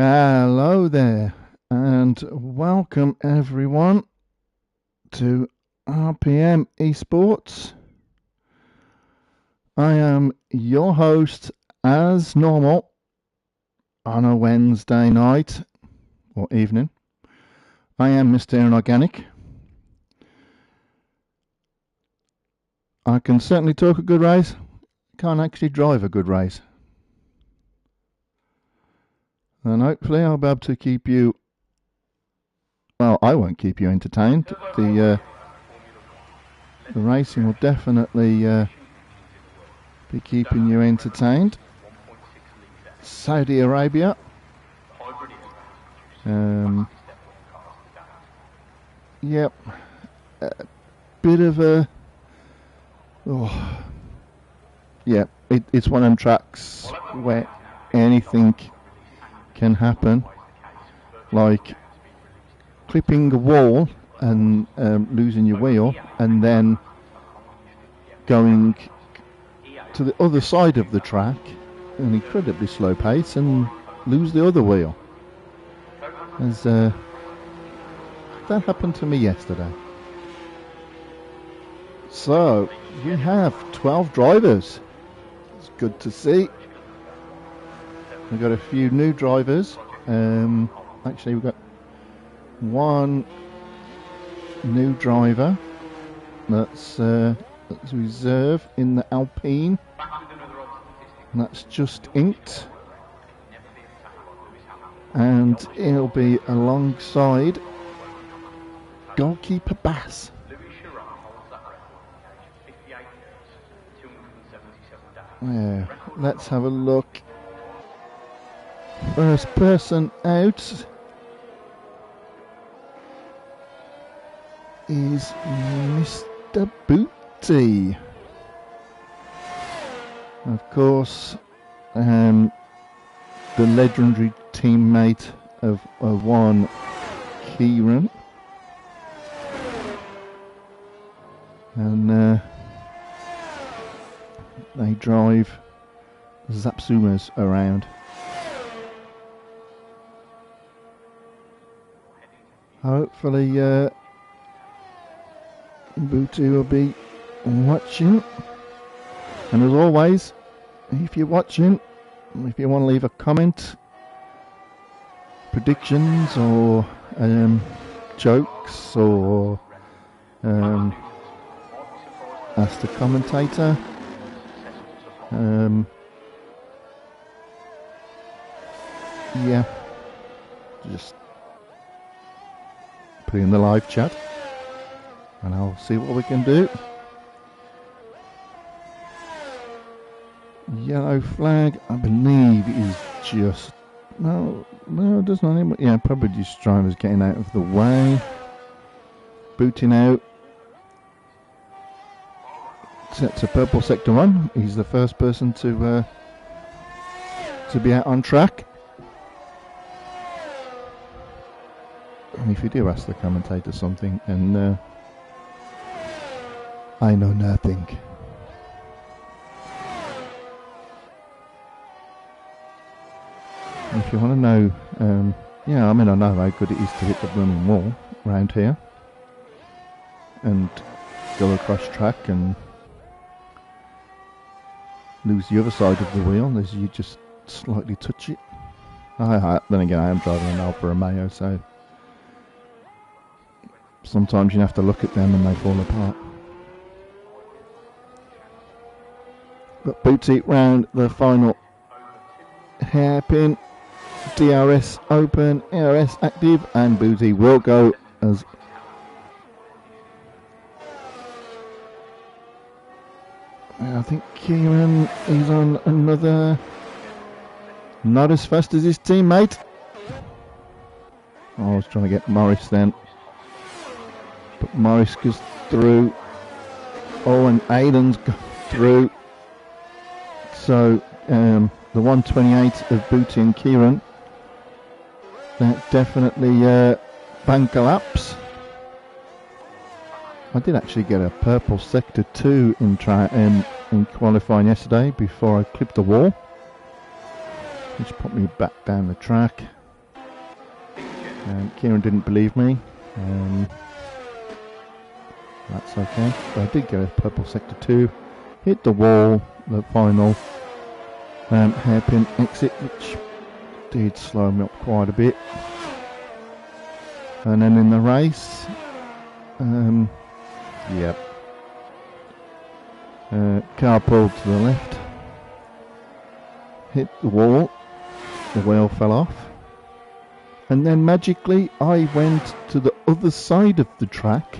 Hello there, and welcome everyone to RPM Esports. I am your host, as normal, on a Wednesday night or evening. I am Mr. Inorganic. I can certainly talk a good race, can't actually drive a good race. And hopefully I'll be able to keep you, well, I won't keep you entertained. The racing will definitely be keeping you entertained. Saudi Arabia. Yep. A bit of a... Oh, yeah, it's one of them tracks where anything can happen. Like clipping a wall and losing your wheel, and then going to the other side of the track at an incredibly slow pace and lose the other wheel. As that happened to me yesterday. So we have 12 drivers. It's good to see. We've got a few new drivers. Actually, we've got one new driver that's reserve in the Alpine, and that's just inked, and he'll be alongside goalkeeper Bass. Yeah, let's have a look. First person out is Mr. Booty. Of course, the legendary teammate of one Kieran. And they drive Zapsumas around. Hopefully Booty will be watching, and as always, if you're watching, if you want to leave a comment, predictions or jokes, or ask the commentator, yeah, just put in the live chat and I'll see what we can do. Yellow flag, I believe, is just no, it does not even, yeah, probably just drivers getting out of the way. Booting out. Set to purple sector 1. He's the first person to be out on track. And if you do ask the commentator something, and I know nothing. If you want to know, yeah, I mean, I know how good it is to hit the blooming wall around here and go across track and lose the other side of the wheel as you just slightly touch it. Then again, I am driving an Alfa Romeo, so sometimes you have to look at them and they fall apart. But Booty round the final hairpin. DRS open, ARS active, and Booty will go as I think Kieran is on another, not as fast as his teammate. I was trying to get Morris then, but Morris goes through. Oh, and Aiden's got through. So the 128 of Booty and Kieran, that definitely bank a laps. I did actually get a purple sector 2 in qualifying yesterday before I clipped the wall, which put me back down the track. Kieran didn't believe me. That's okay. But I did get a purple sector 2. Hit the wall, the final hairpin exit, which did slow me up quite a bit. And then in the race, car pulled to the left, hit the wall, the wheel fell off, and then magically I went to the other side of the track,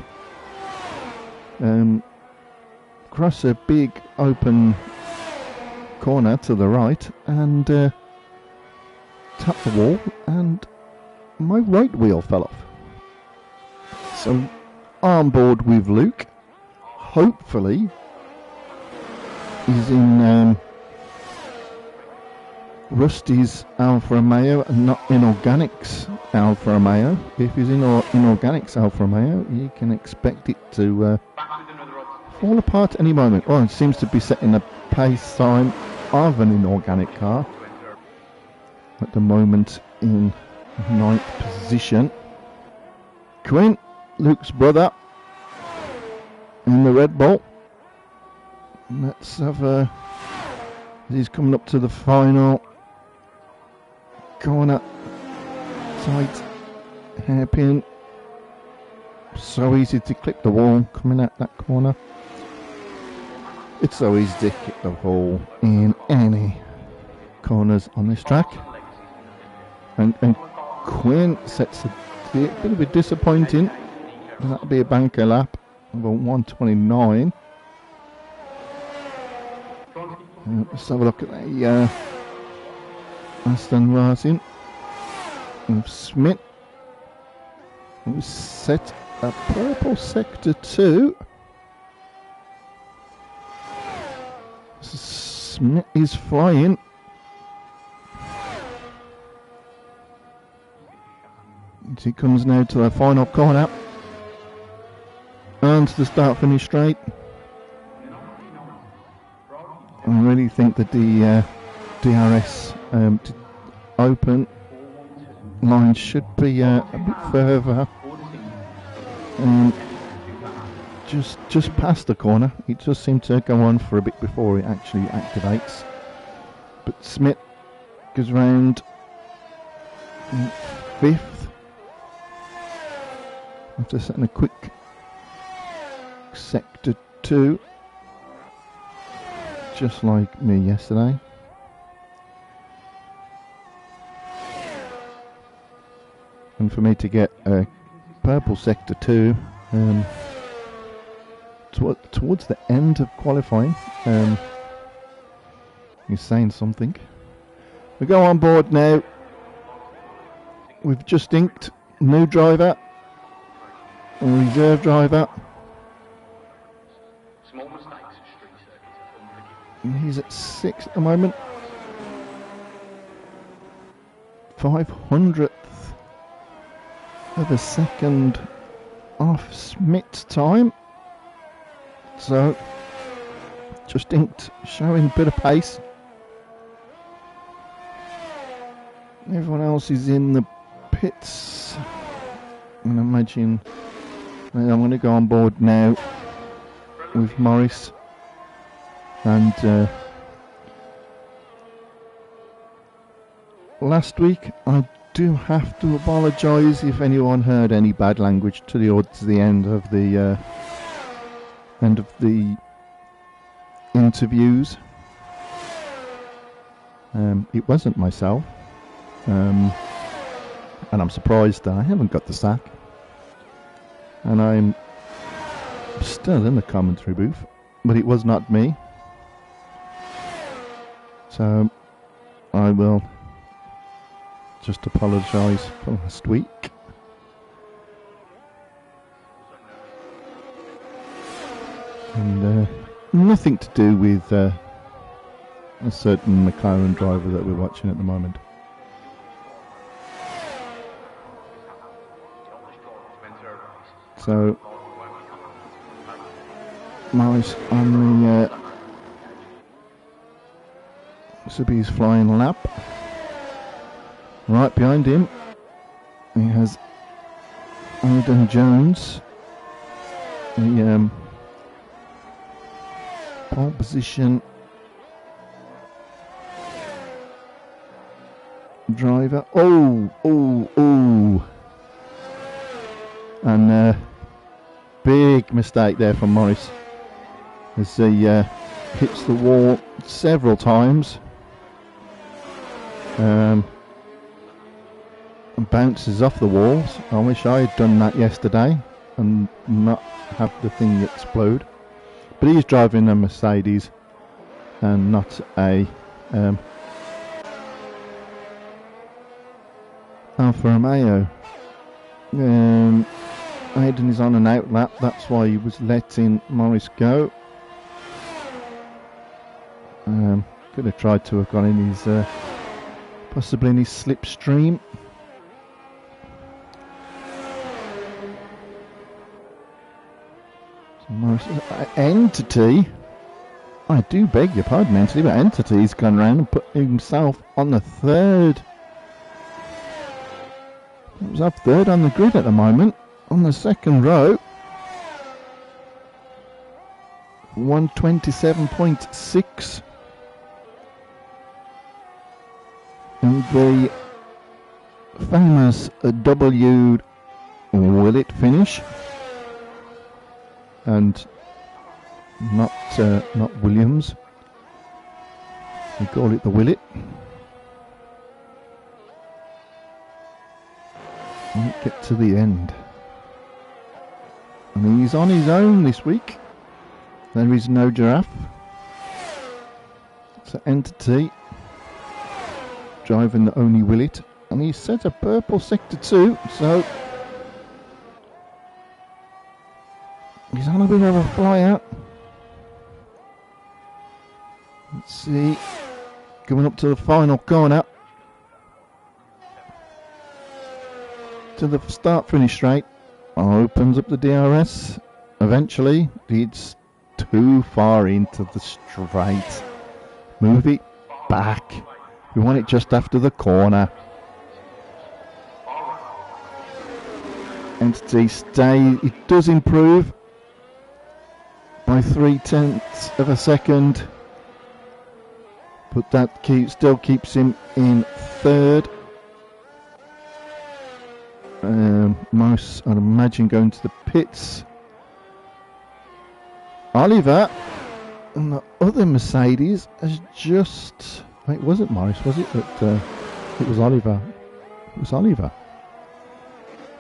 across a big open corner to the right, and tapped the wall, and my right wheel fell off. So on board with Luke, hopefully he's in Rusty's Alfa Romeo and not in Organics Alfa Romeo. If he's in Organics Alfa Romeo, you can expect it to fall apart any moment. Well, it seems to be setting a pace time of an inorganic car at the moment in 9th position. Quinn, Luke's brother, in the Red Bull. Let's have he's coming up to the final corner, tight hairpin, so easy to clip the wall coming out that corner. It's so easy to clip the wall in any corners on this track, and Quinn sets a bit of a disappointing, that'll be a banker lap of a 129. Let's have a look at the Aston Martin of Smith, who set a purple sector 2. Smith is flying. As he comes now to the final corner and to the start finish straight. I really think that the DRS open line should be a bit further, just past the corner. It just seemed to go on for a bit before it actually activates. But Smith goes round 5th after setting a quick sector 2. Just like me yesterday. And for me to get a purple sector 2 towards the end of qualifying is saying something. We go on board now. We've just inked new driver and reserve driver. And he's at 6 at the moment. 500th of a second off Smith's time. So, just inked, showing a bit of pace. Everyone else is in the pits. And imagine I'm going to go on board now with Morris. And last week, I do have to apologise if anyone heard any bad language towards the end of the interviews. It wasn't myself, and I'm surprised that I haven't got the sack. And I'm still in the commentary booth, but it was not me. So I will just apologise for last week. And nothing to do with a certain McLaren driver that we're watching at the moment. So Morris on the Subi's flying lap. Right behind him He has Aidan Jones, the pole position driver. Oh! And big mistake there from Morris as he hits the wall several times. And bounces off the walls. I wish I had done that yesterday and not have the thing explode. But he's driving a Mercedes and not a Alfa Romeo. Aidan is on an out lap, that's why he was letting Morris go. Could have tried to have gone in his possibly in his slipstream. So Morris, Entity, I do beg your pardon, Entity, but Entity's gone round and put himself on the third. He was up third on the grid at the moment, on the second row. 127.6. And the famous W Willett finish, and not Williams. We call it the Willett. Won't get to the end, and he's on his own this week. There is no Giraffe. So Entity driving the only Willett, and he set a purple sector 2, so he's on a bit of a fly out. Let's see, coming up to the final corner, to the start finish straight, opens up the DRS. Eventually it's too far into the straight. Move it back. We want it just after the corner. Entity stay. It does improve by 0.3 of a second, but that still keeps him in third. Morris, I'd imagine, going to the pits. Oliver and the other Mercedes has just... Wait, was it Morris? Was it that it was Oliver? It was Oliver.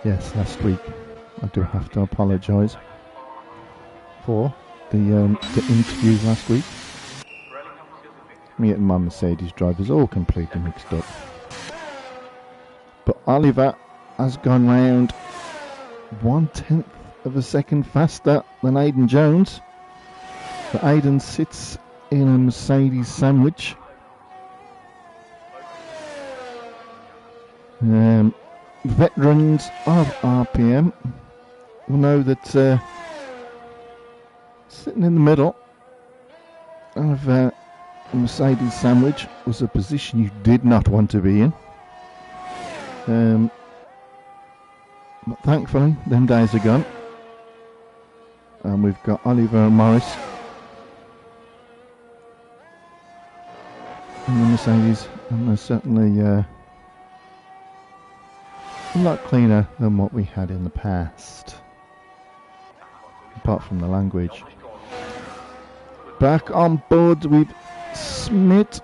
Yes, last week. I do have to apologise for the interviews last week. Me and my Mercedes drivers all completely mixed up. But Oliver has gone round 1/10 of a second faster than Aidan Jones. But Aidan sits in a Mercedes sandwich. Veterans of RPM will know that sitting in the middle of a Mercedes sandwich was a position you did not want to be in. But thankfully, them days are gone. And we've got Oliver and Morris in the Mercedes, and they're certainly a lot cleaner than what we had in the past, apart from the language. Back on board with Smith.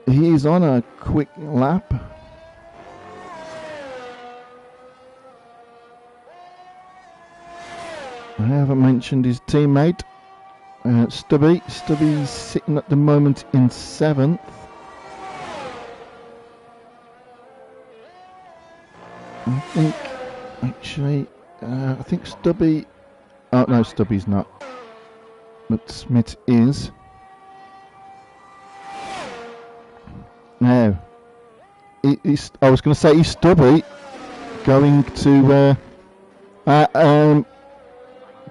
He's on a quick lap. I haven't mentioned his teammate, Stubby. Stubby's sitting at the moment in 7th. I think, actually, I think Stubby... Oh, no, Stubby's not. But Smith is. Now, I was going to say, is Stubby going to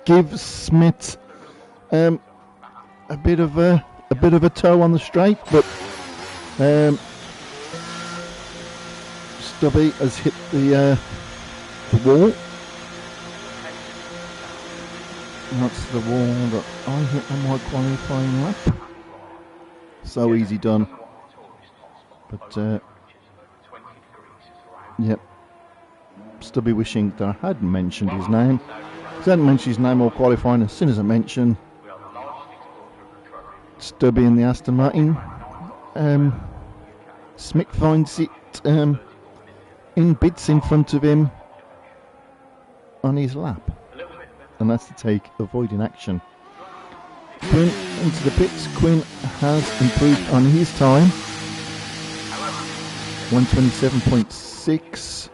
give Smith a bit of a toe on the straight, but Stubby has hit the wall. That's the wall that I hit on my qualifying lap. So easy done. But, yep. Stubby wishing that I hadn't mentioned his name. If I hadn't mentioned his name or qualifying, as soon as I mention Stubby in the Aston Martin, Smick finds it in bits in front of him on his lap. And that's the take, avoiding action. Quinn into the pits. Quinn has improved on his time. 127.6.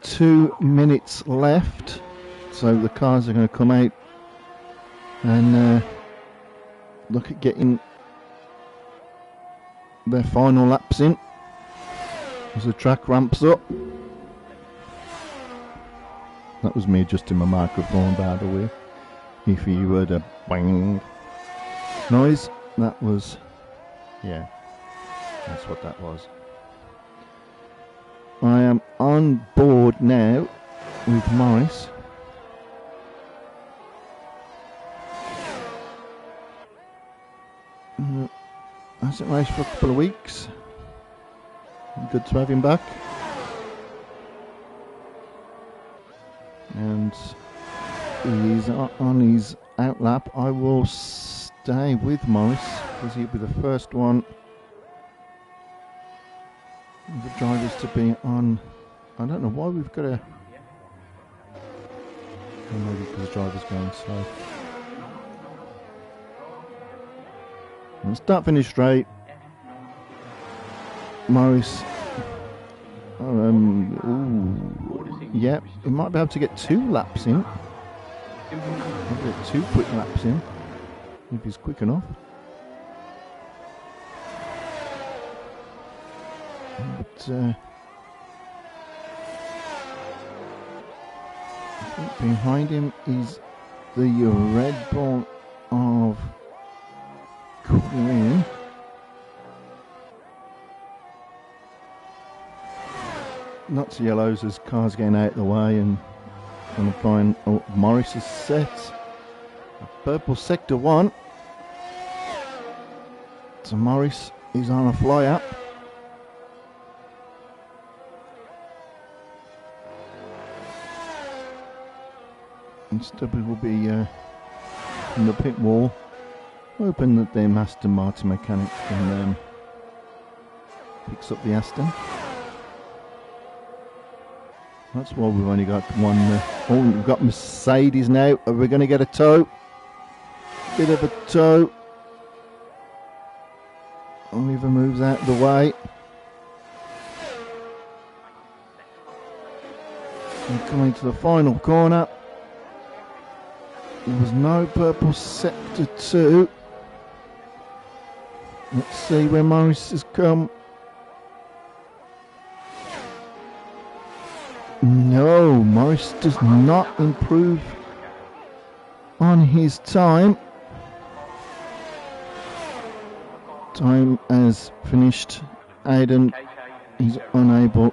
2 minutes left. So the cars are going to come out and look at getting their final laps in as the track ramps up. That was me adjusting my microphone, by the way. If you heard a bang noise, that was, yeah, that's what that was. I am on board now with Morris. Hasn't raced for a couple of weeks. Good to have him back. And he's on his out lap. I will stay with Morris because he'll be the first one of the drivers to be on. I don't know why we've got a. Maybe because the driver's going slow. And start finish straight. Morris. Yeah, he might be able to get 2 laps in. Maybe get 2 quick laps in if he's quick enough. But I think behind him is the Red Bull of Queen. Not to yellows as cars getting out of the way and applying. Oh, Morris is set. Purple sector 1. So Morris is on a fly up. And Stubby will be in the pit wall, hoping that their Aston Martin mechanic can picks up the Aston. That's why we've only got one. Oh, we've got Mercedes now. Are we going to get a tow? Bit of a tow. Oliver moves out of the way. And coming to the final corner. There was no purple sector 2. Let's see where Morris has come. No, Morris does not improve on his time. Time has finished. Aiden is unable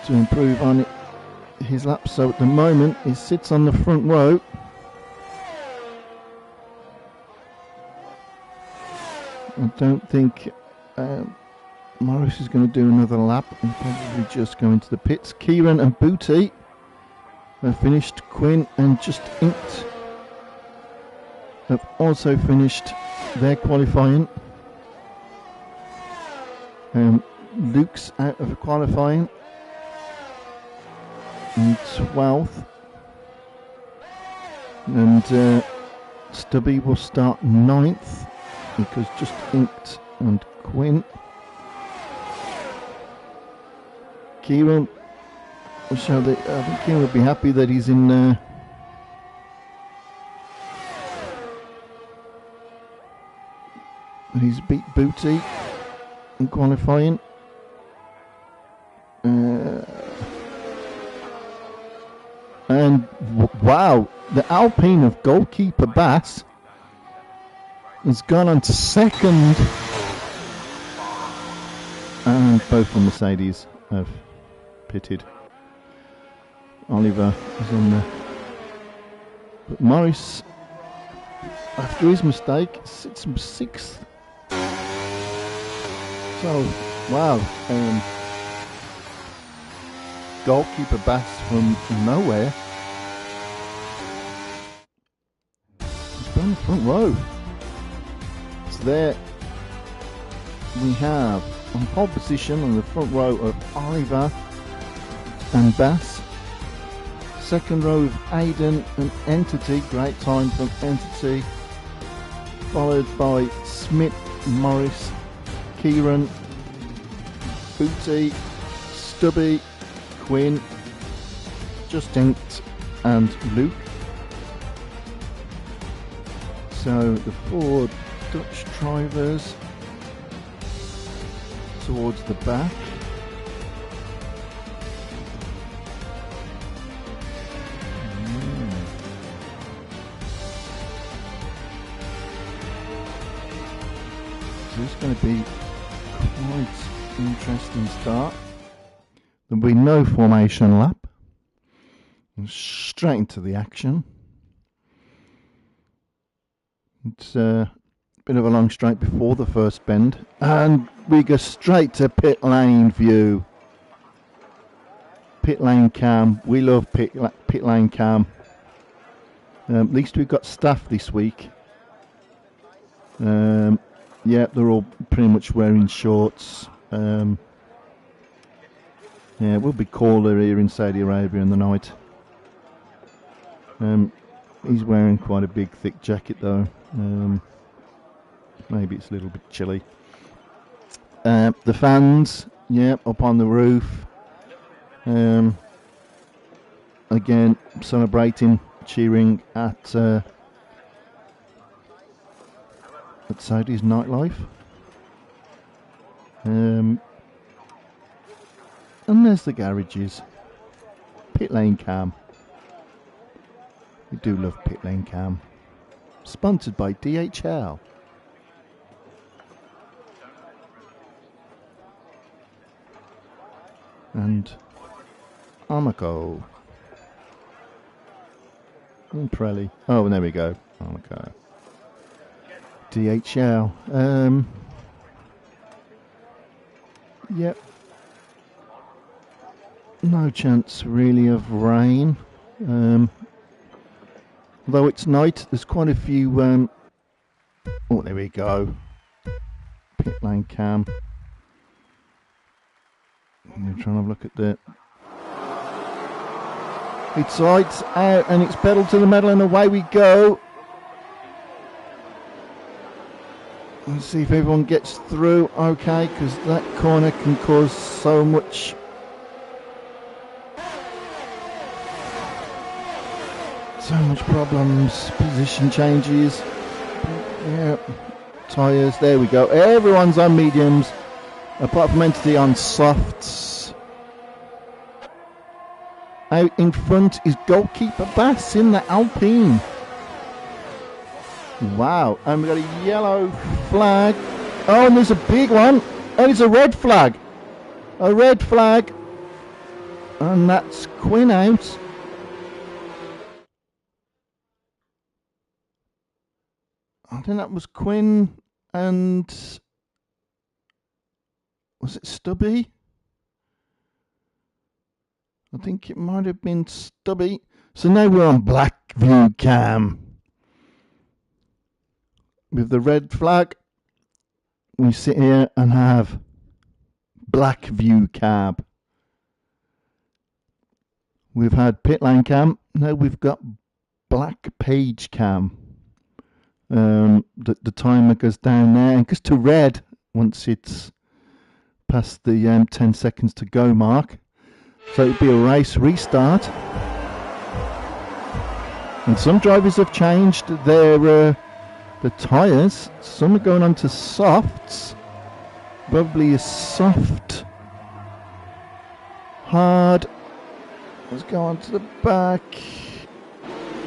to improve on his lap, so at the moment he sits on the front row. I don't think Morris is going to do another lap and probably just go into the pits. Kieran and Booty have finished. Quinn and Just Inked have also finished their qualifying. Luke's out of qualifying in 12th. And Stubby will start 9th because Just Inked and Quinn. Kieran, so I think Kieran would be happy that he's in that he's beat Booty in qualifying. And wow, the Alpine of goalkeeper Bass has gone on to second. and both the Mercedes have pitted. Oliver is in there. But Morris, after his mistake, sits in 6th. So, wow. Goalkeeper Bass from nowhere. He's on the front row. So there we have on pole position on the front row of Oliver and Bass. Second row of Aiden and Entity, great time from Entity. Followed by Smith, Morris, Kieran, Booty, Stubby, Quinn, Justin and Luke. So the 4 Dutch drivers towards the back. So it's going to be quite an interesting start. There'll be no formation lap. Straight into the action. It's a bit of a long straight before the first bend, and we go straight to pit lane view. Pit lane cam. We love pit lane cam. At least we've got staff this week. Yeah, they're all pretty much wearing shorts. Yeah, it will be colder here in Saudi Arabia in the night. He's wearing quite a big, thick jacket though. Maybe it's a little bit chilly. The fans, yeah, up on the roof. Again, celebrating, cheering at Saudi's nightlife. And there's the garages. Pit lane cam. We do love pit lane cam. Sponsored by DHL. And Armaco. And Pirelli. Oh, and there we go. Armaco. DHL. Yep. No chance really of rain. Although it's night, there's quite a few. Oh, there we go. Pit lane cam. I'm trying to look at the. It's lights out and it's pedal to the metal and away we go. Let's see if everyone gets through okay, because that corner can cause so much. So much problems, position changes. Yeah, tyres, there we go. Everyone's on mediums, apart from Entity on softs. Out in front is goalkeeper Bass in the Alpine. Wow, and we've got a yellow flag. Oh, and there's a big one. And it's a red flag. A red flag. And that's Quinn out. I think that was Quinn and was it Stubby? I think it might have been Stubby. So now we're on black view cam. With the red flag, we sit here and have black view cab. We've had pit lane cam. Now we've got black page cam. The timer goes down there and goes to red once it's past the 10 seconds to go mark. So it'll be a race restart. And some drivers have changed their the tyres. Some are going on to softs. Probably a soft, hard. Let's go on to the back.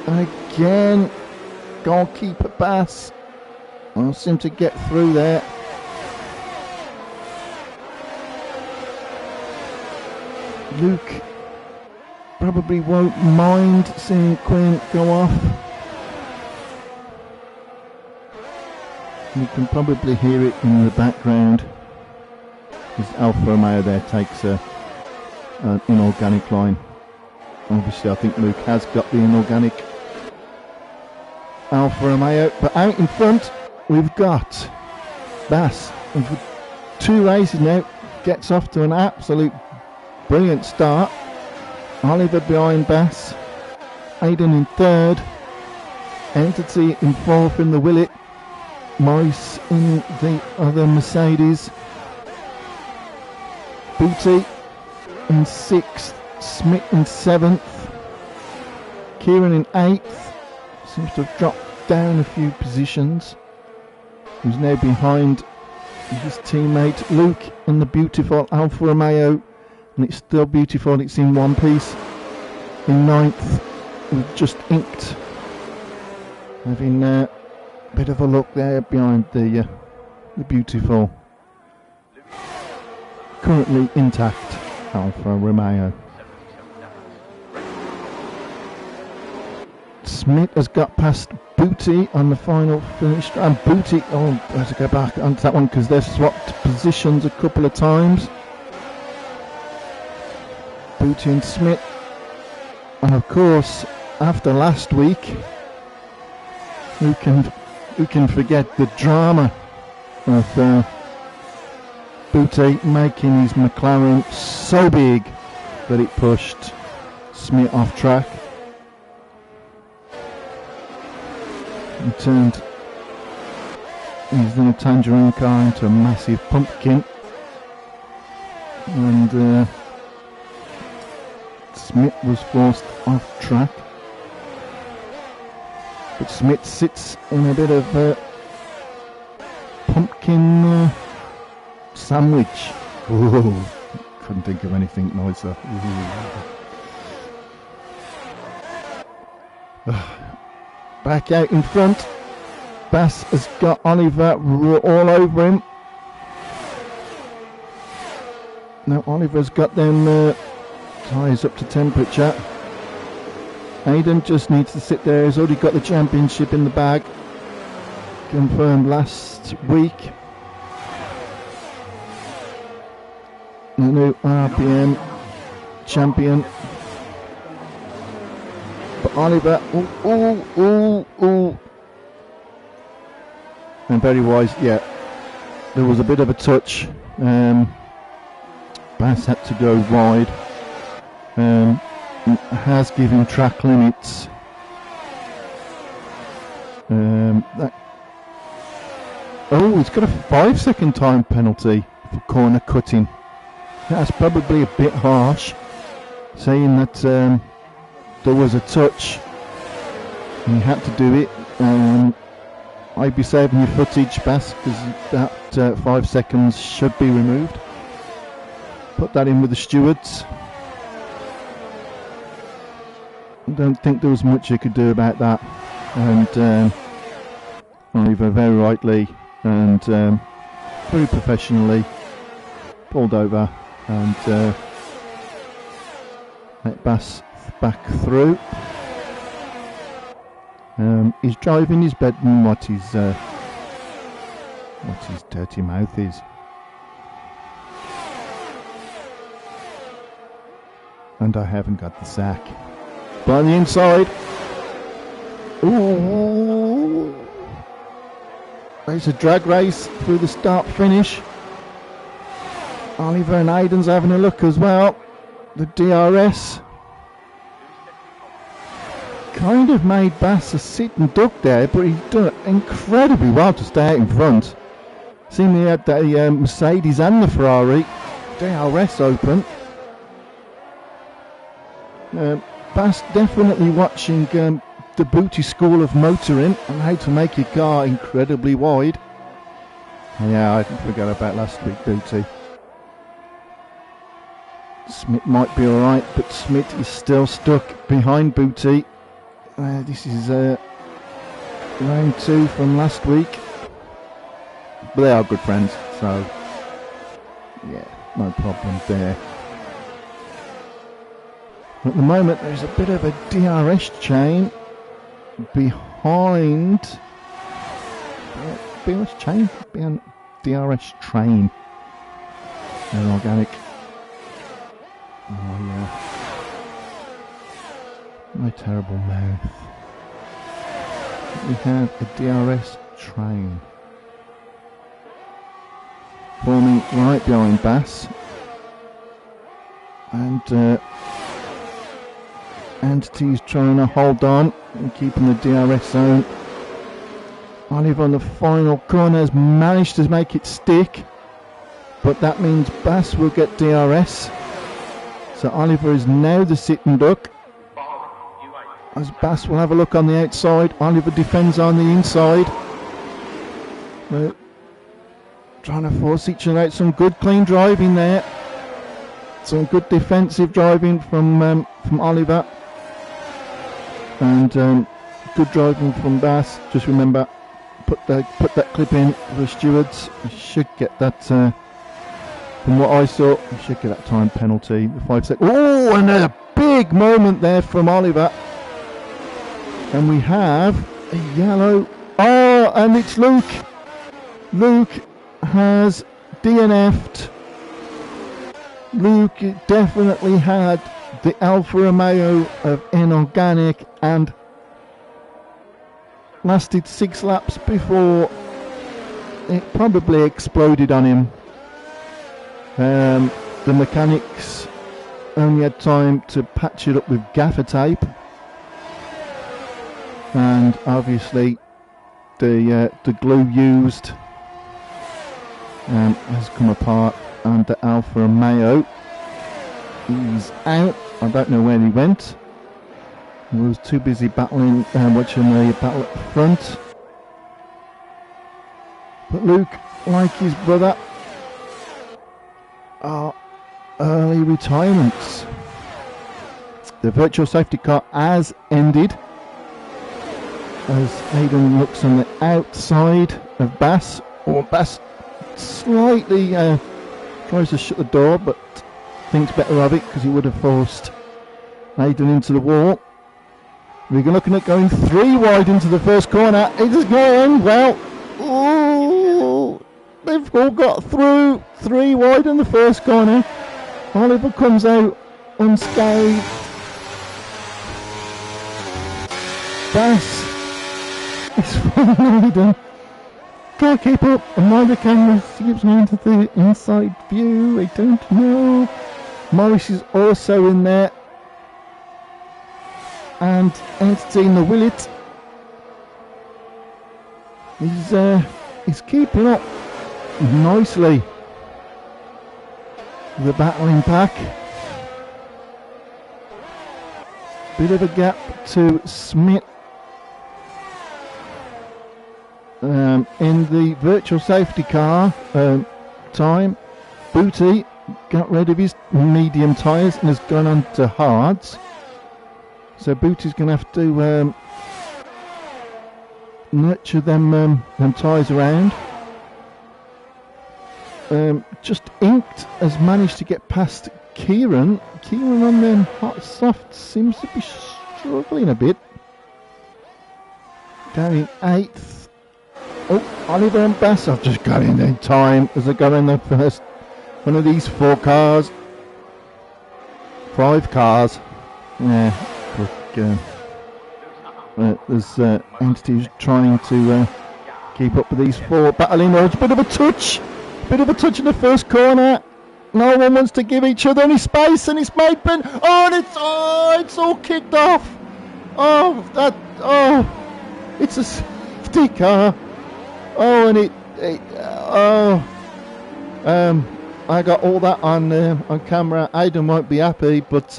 And again, goalkeeper Bass. I seem to get through there. Luke probably won't mind seeing Quinn go off. You can probably hear it in the background as Alfa Romeo there takes an inorganic line. Obviously I think Luke has got the inorganic Alfa Romeo, but out in front we've got Bass, and for 2 races now gets off to an absolute brilliant start. Oliver behind Bass, Aiden in 3rd, Entity in 4th in the Willet, Morris in the other Mercedes, Booty in 6th, Smith in 7th, Kieran in 8th, seems to have dropped down a few positions, he's now behind his teammate Luke in the beautiful Alfa Romeo, and it's still beautiful, it's in one piece. In 9th, we've just inked, having a bit of a look there behind the beautiful, currently intact Alfa Romeo. Smith has got past Booty on the final finish, and Booty, I have to go back onto that one because they've swapped positions a couple of times. Booty and Smith, and of course after last week who can forget the drama of Booty making his McLaren so big that it pushed Smith off track. He turned his little tangerine car into a massive pumpkin, and Smith was forced off track. But Smith sits in a bit of a pumpkin sandwich. Ooh, couldn't think of anything nicer. Back out in front, Bass has got Oliver all over him. Now Oliver's got them tyres up to temperature. Aiden just needs to sit there, he's already got the championship in the bag, confirmed last week. The new RPM champion. But Oliver, and very wise, yeah, there was a bit of a touch. Bass had to go wide. Has given track limits. He's got a 5-second time penalty for corner cutting. That's probably a bit harsh, saying that there was a touch and you had to do it. I'd be saving your footage, Bass, because that 5 seconds should be removed. Put that in with the stewards. I don't think there was much you could do about that, and Oliver very rightly and very professionally pulled over and let Bass back through. He's driving his bedroom what his dirty mouth is. And I haven't got the sack. But on the inside, ooh, there's a drag race through the start finish. Oliver and Aiden's having a look as well. The DRS kind of made Bass a sit and duck there, but he's done incredibly well to stay out in front. Seemingly had the Mercedes and the Ferrari DRS open. Bass definitely watching the Booty school of motoring and how to make your car incredibly wide. Yeah, I forgot about last week, Booty. Smith might be alright, but Smith is still stuck behind Booty. This is round 2 from last week. But they are good friends, so yeah, no problem there. At the moment, there's a bit of a DRS chain behind. DRS chain? Behind DRS train. And organic. Oh, yeah. My terrible mouth. We have a DRS train forming right behind Bass, and Entity's trying to hold on and keeping the DRS zone. Oliver on the final corner has managed to make it stick, but that means Bass will get DRS. So Oliver is now the sitting duck. As Bass will have a look on the outside, Oliver defends on the inside. They're trying to force each other out. Some good clean driving there. Some good defensive driving from Oliver. And good driving from Bass. Just remember, put that clip in for the stewards. You should get that, from what I saw, you should get that time penalty. The 5 seconds. Oh, and a big moment there from Oliver. And we have a yellow. Oh, and it's Luke. Luke has DNF'd. Luke definitely had the Alfa Romeo of Inorganic and lasted 6 laps before it probably exploded on him. The mechanics only had time to patch it up with gaffer tape. And obviously the glue used has come apart, and the Alfa Romeo is out. I don't know where he went. He was too busy battling, watching the battle at the front. But Luke, like his brother, are early retirements. The virtual safety car has ended, as Aidan looks on the outside of Bass, or Bass slightly tries to shut the door, but thinks better of it because he would have forced Aidan into the wall. We're looking at going 3 wide into the first corner. It is going well. Ooh, they've all got through 3 wide in the first corner. Oliver comes out unscathed. Bass is from Aidan. Can't keep up, and why the camera keeps me into the inside view, I don't know. Morris is also in there, and Entity in the Willet. He's keeping up nicely. The battling pack. Bit of a gap to Smith. In the virtual safety car time, Booty got rid of his medium tyres and has gone on to hards. So Booty's going to have to nurture them tyres around. Just Inked has managed to get past Kieran. Kieran on them hot soft seems to be struggling a bit. Down in 8th. Oh, Oliver and Bass have just got in in time as they go in the first one of these 4 cars. 5 cars. Yeah, look, there's entities trying to keep up with these 4 battling modes. Bit of a touch in the first corner. No one wants to give each other any space, and it's Maitland. It's all kicked off. It's a safety car. I got all that on camera. Aidan won't be happy, but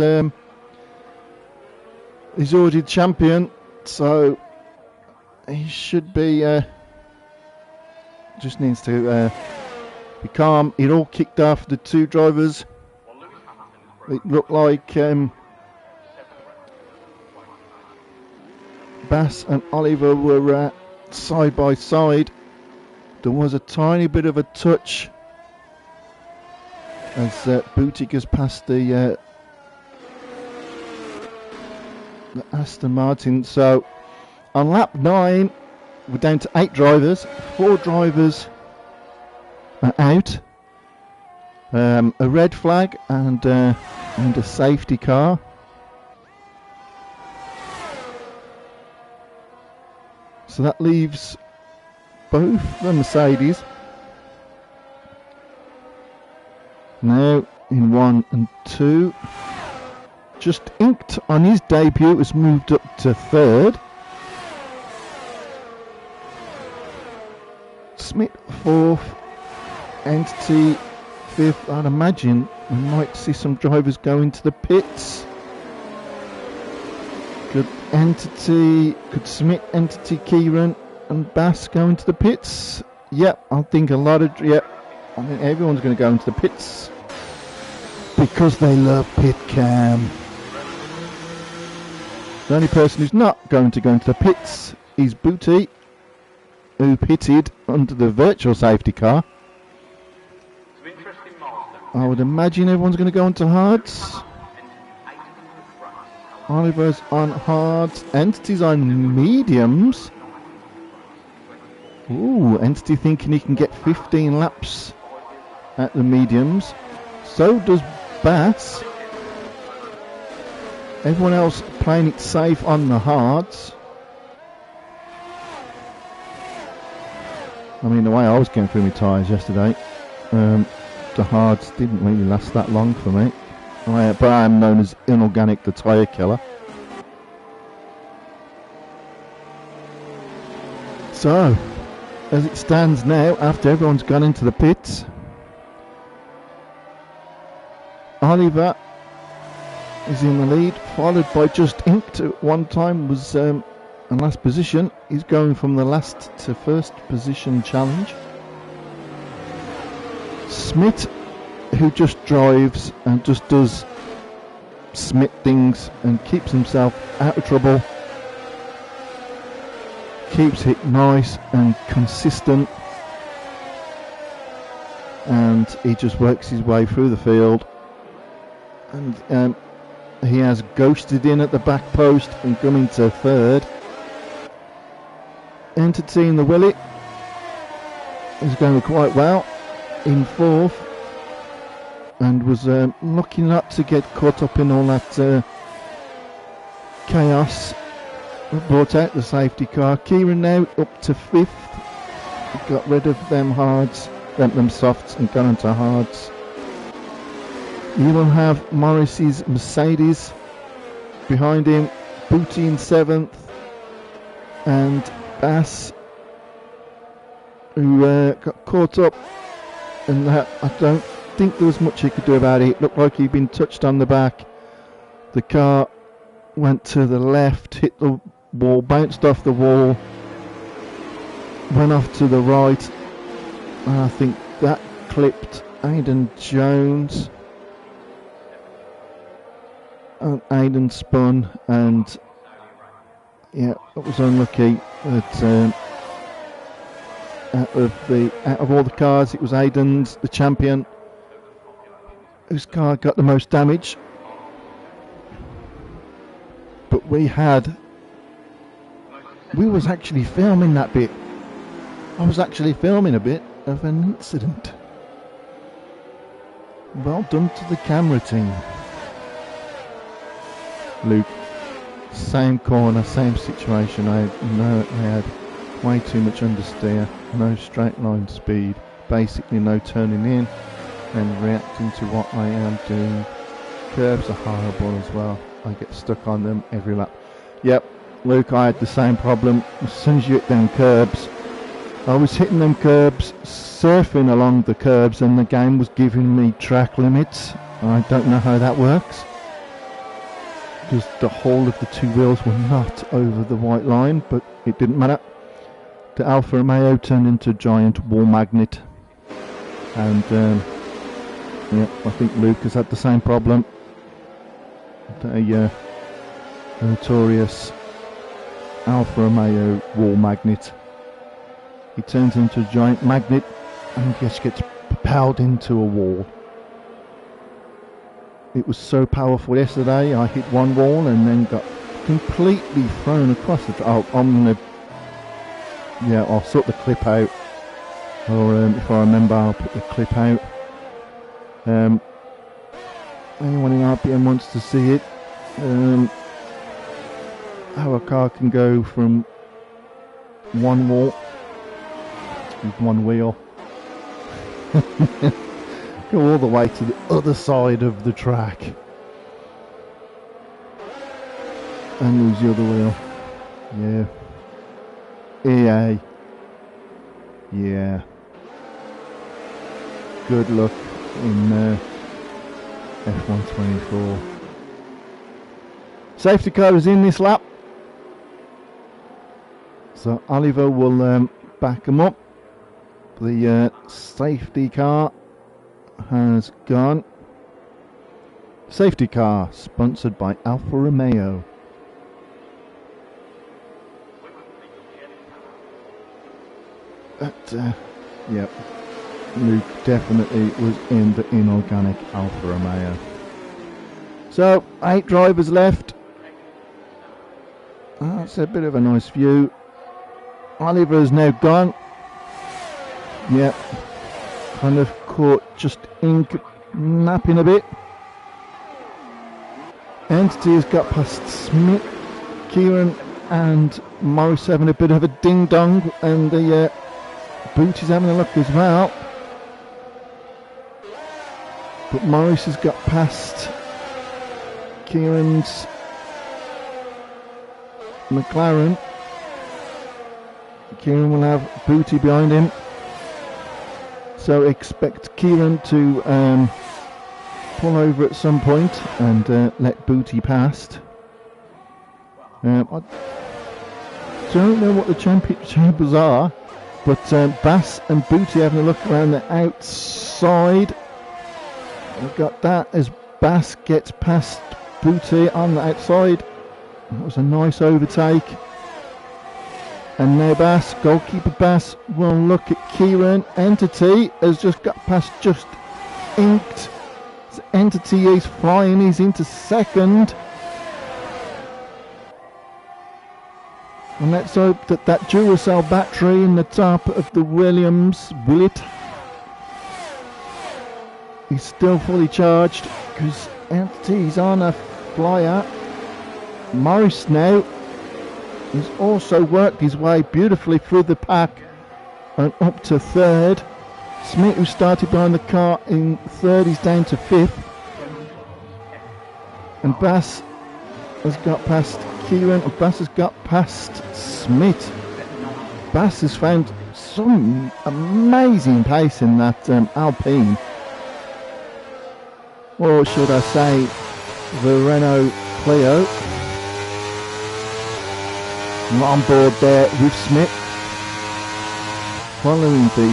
he's already champion, so he should be. Just needs to be calm. It all kicked off. The 2 drivers. It looked like Bass and Oliver were side by side. There was a tiny bit of a touch as Boutique has passed the the Aston Martin. So on lap 9, we're down to 8 drivers. 4 drivers are out. A red flag and a safety car. So that leaves both the Mercedes now in 1 and 2. Just inked on his debut has moved up to 3rd. Smith 4th, Entity 5th. I'd imagine we might see some drivers go into the pits. Could Smith, Entity, Kieran and Bass go into the pits? Yep, I think everyone's going to go into the pits because they love pit cam. The only person who's not going to go into the pits is Booty, who pitted under the virtual safety car. I would imagine everyone's going to go into hards. Oliver's on hards. Entity's on mediums. Ooh, Entity thinking he can get 15 laps at the mediums. So does Bass. Everyone else playing it safe on the hards. I mean, the way I was going through my tyres yesterday, the hards didn't really last that long for me. But I am known as Inorganic, the tyre killer. So, as it stands now, after everyone's gone into the pits, Oliver is in the lead, followed by Just Inked. At one time was in last position. He's going from the last to first position challenge. Smith, who just drives and just does Smith things and keeps himself out of trouble, keeps it nice and consistent, and he just works his way through the field, and he has ghosted in at the back post and come into 3rd. Entity in the Willie is going quite well in 4th, and was lucky not to get caught up in all that chaos that brought out the safety car. Kieran now up to 5th. He got rid of them hards, them softs, and gone into hards. You will have Morris's Mercedes behind him, Booty in 7th, and Bass, who got caught up, and that I don't think there was much he could do about it. It looked like he'd been touched on the back. The car went to the left, hit the wall, bounced off the wall, went off to the right, and I think that clipped Aidan Jones. And Aidan spun, and yeah, it was unlucky that out of all the cars, it was Aidan's, the champion, whose car got the most damage. But we was actually filming that bit. I was actually filming a bit of an incident. Well done to the camera team. Luke, same corner, same situation. I had way too much understeer, no straight line speed, basically no turning in and reacting to what I am doing. Curves are horrible as well. I get stuck on them every lap. Yep, Luke, I had the same problem. As soon as you hit them curbs, I was hitting them curbs, surfing along the curbs, and the game was giving me track limits. I don't know how that works, because the whole of the two wheels were not over the white line, but it didn't matter. The Alfa Romeo turned into a giant wall magnet, and yeah, I think Luke has had the same problem. The notorious Alfa Romeo wall magnet. He turns into a giant magnet and just gets propelled into a wall. It was so powerful yesterday. I hit one wall and then got completely thrown across the track. I'll sort the clip out, or if I remember, I'll put the clip out. Anyone in RPM wants to see it, how a car can go from one wall with one wheel, go all the way to the other side of the track and lose the other wheel. EA. Yeah. Good luck in F124. Safety car is in this lap, so Oliver will back him up. The safety car has gone. Safety car sponsored by Alfa Romeo. Yep, Luke definitely was in the inorganic Alfa Romeo. So 8 drivers left. That's a bit of a nice view. Oliver's now gone. Yep, kind of caught just napping a bit. Entity has got past Smith, Kieran and Morris having a bit of a ding dong, and the Boot is having a look as well. But Morris has got past Kieran's McLaren. Kieran will have Booty behind him, so expect Kieran to pull over at some point and let Booty past. I don't know what the championship chambers are, but Bass and Booty having a look around the outside. We've got that as Bass gets past Booty on the outside. That was a nice overtake. And now Bass, goalkeeper Bass, will look at Kieran. Entity has just got past, just inked. So Entity is flying, he's into second. And let's hope that that Duracell battery in the top of the Williams Willet is still fully charged, because Entity's on a flyer. Morris now has also worked his way beautifully through the pack and up to third. Smith, who started behind the car in third, is down to fifth. And Bass has got past Kieran, and Bass has got past Smith. Bass has found some amazing pace in that Alpine, or should I say the Renault Clio. On board there with Smith, following the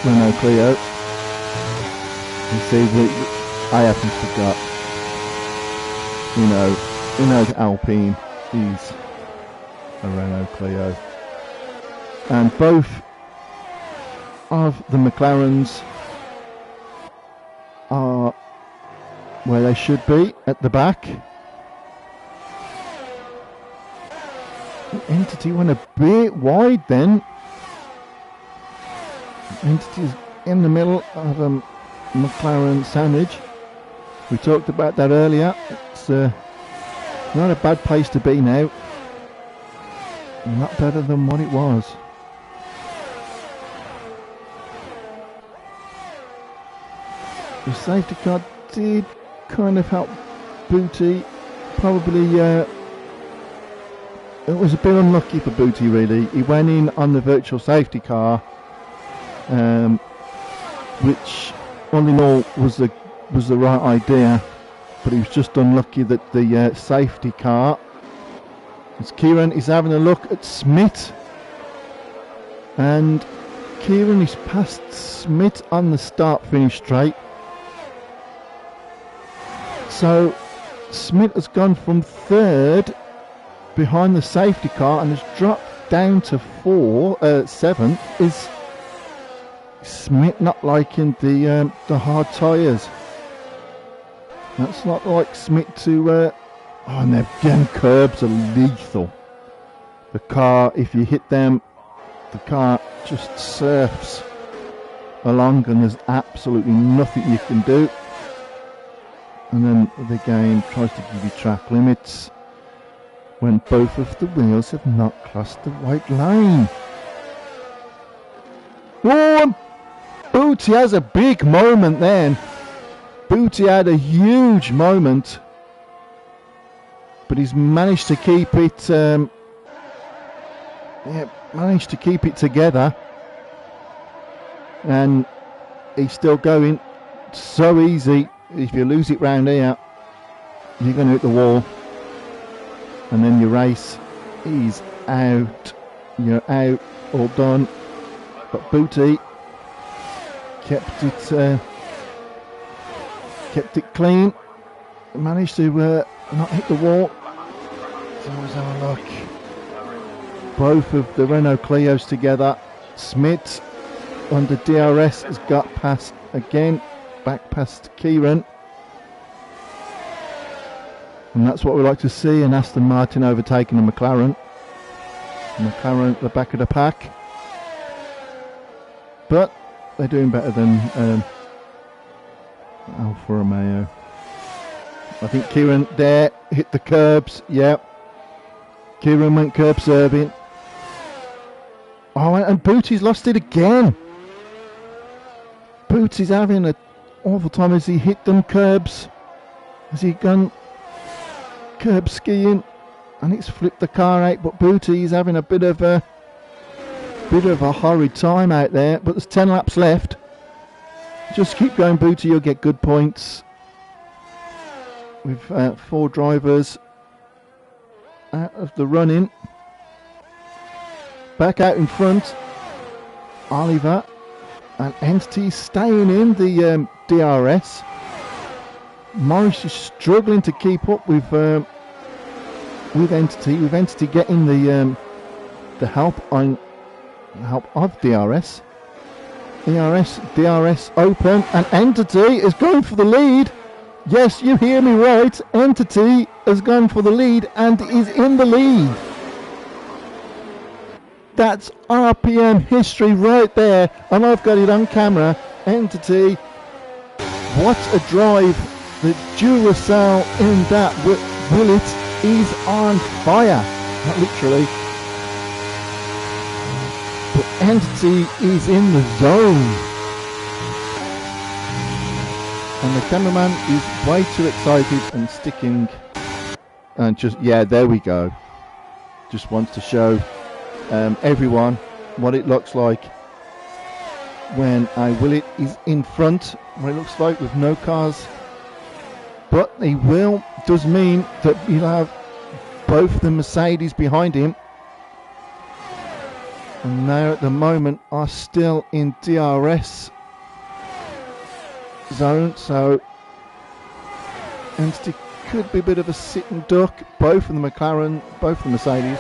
Renault Clio. You see, I haven't forgot. The Alpine is a Renault Clio, and both of the McLarens are where they should be, at the back. The Entity went a bit wide then. Entity's in the middle of a McLaren sandwich. We talked about that earlier. It's not a bad place to be now. A lot better than what it was. The safety car did kind of help Booty. Probably it was a bit unlucky for Booty, really. He went in on the virtual safety car, which all in all was the right idea, but he was just unlucky that the safety car, as Kieran is having a look at Smith, and Kieran is past Smith on the start-finish straight. So Smith has gone from third behind the safety car and has dropped down to 7th. Is Smith not liking the hard tyres? That's not like Smith to Oh, and them curbs are lethal. The car, if you hit them, the car just surfs along and there's absolutely nothing you can do. And then the game tries to give you track limits when both of the wheels have not crossed the white line. Oh, and Booty has a big moment then. Booty had a huge moment, but he's managed to keep it together, and he's still going. So easy. If you lose it round here, you're going to hit the wall, and then your race is out. You're out, all done. But Booty kept it clean. Managed to not hit the wall. So let's have a look. Both of the Renault Clios together. Smith under DRS has got past again, back past Kieran. And that's what we like to see, an Aston Martin overtaking a McLaren. McLaren at the back of the pack. But they're doing better than Alfa Romeo. I think Kieran there hit the curbs. Yep. Kieran went curb serving. Oh, and Booty's lost it again. Booty's having an awful time as he hit them curbs. Has he gone curb skiing? And it's flipped the car out. But Booty's having a bit of a horrid time out there. But there's 10 laps left. Just keep going, Booty. You'll get good points. With 4 drivers out of the running. Back out in front, Oliver and Entity staying in the DRS. Morris is struggling to keep up with Entity. With Entity getting the help of DRS. DRS open, and Entity is going for the lead. Yes, you hear me right. Entity has gone for the lead and is in the lead. That's RPM history right there, and I've got it on camera. Entity, what a drive. The Duracell in that Willet is on fire. Not literally. But Entity is in the zone. And the cameraman is way too excited and sticking. And just, yeah, there we go. Just wants to show everyone what it looks like when a Willet is in front. What it looks like with no cars. But he does mean that you'll have both the Mercedes behind him. And they at the moment are still in DRS zone, so Entity could be a bit of a sit and duck. Both of the McLaren, both of the Mercedes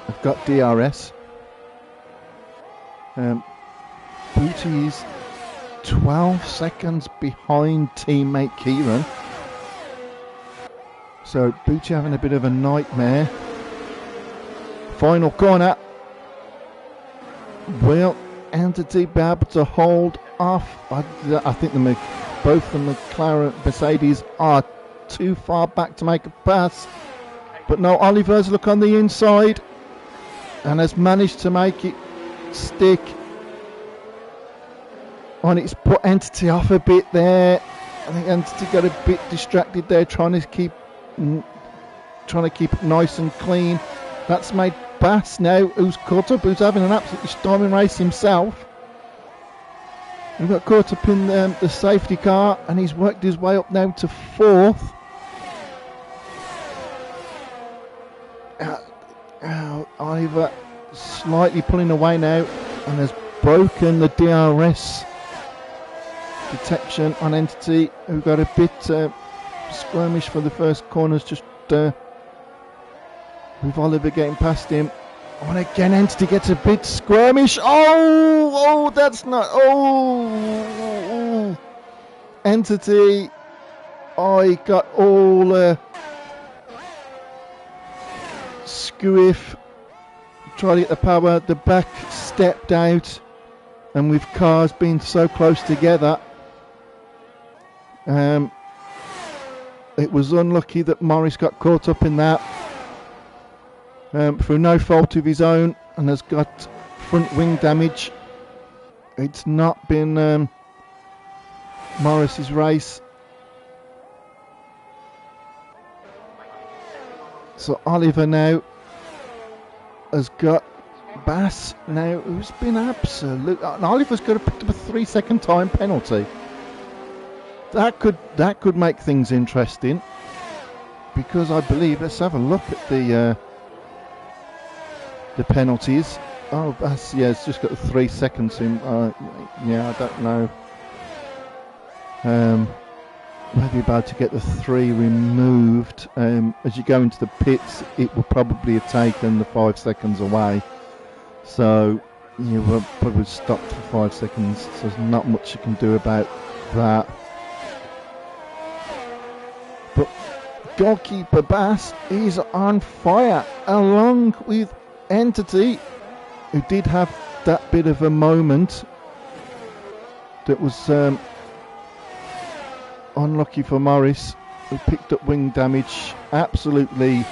have got DRS. Booty is 12 seconds behind teammate Kieran, so Booty having a bit of a nightmare. Final corner. Will Entity be able to hold off? I think both the McLaren Mercedes are too far back to make a pass. But no, Oliver's look on the inside and has managed to make it stick. And it's put Entity off a bit there. I think Entity got a bit distracted there, trying to keep it nice and clean. That's made Bass now, who's caught up, who's having an absolutely storming race himself. He got caught up in the safety car, and he's worked his way up now to 4th. Oliver slightly pulling away now, and has broken the DRS detection on Entity, who got a bit skirmish for the first corners, just with Oliver getting past him. And again, Entity gets a bit skirmish. Oh, that's not. Oh, Entity. Oh, he got all Squiff tried to get the power, the back stepped out, and with cars being so close together, it was unlucky that Morris got caught up in that through no fault of his own, and has got front wing damage. It's not been Morris's race. So Oliver now has got Bass now, who's been absolute. And Oliver's got to pick up a 3-second time penalty. That could make things interesting, because I believe, let's have a look at the penalties. Oh, Bass, yeah, it's just got 3 seconds in. Yeah, I don't know. Maybe about to get the 3 removed. As you go into the pits, it will probably have taken the 5 seconds away. So you will probably stop for 5 seconds. So there's not much you can do about that. But goalkeeper Bass is on fire, along with Entity, who did have that bit of a moment that was unlucky for Morris, who picked up wing damage. Absolutely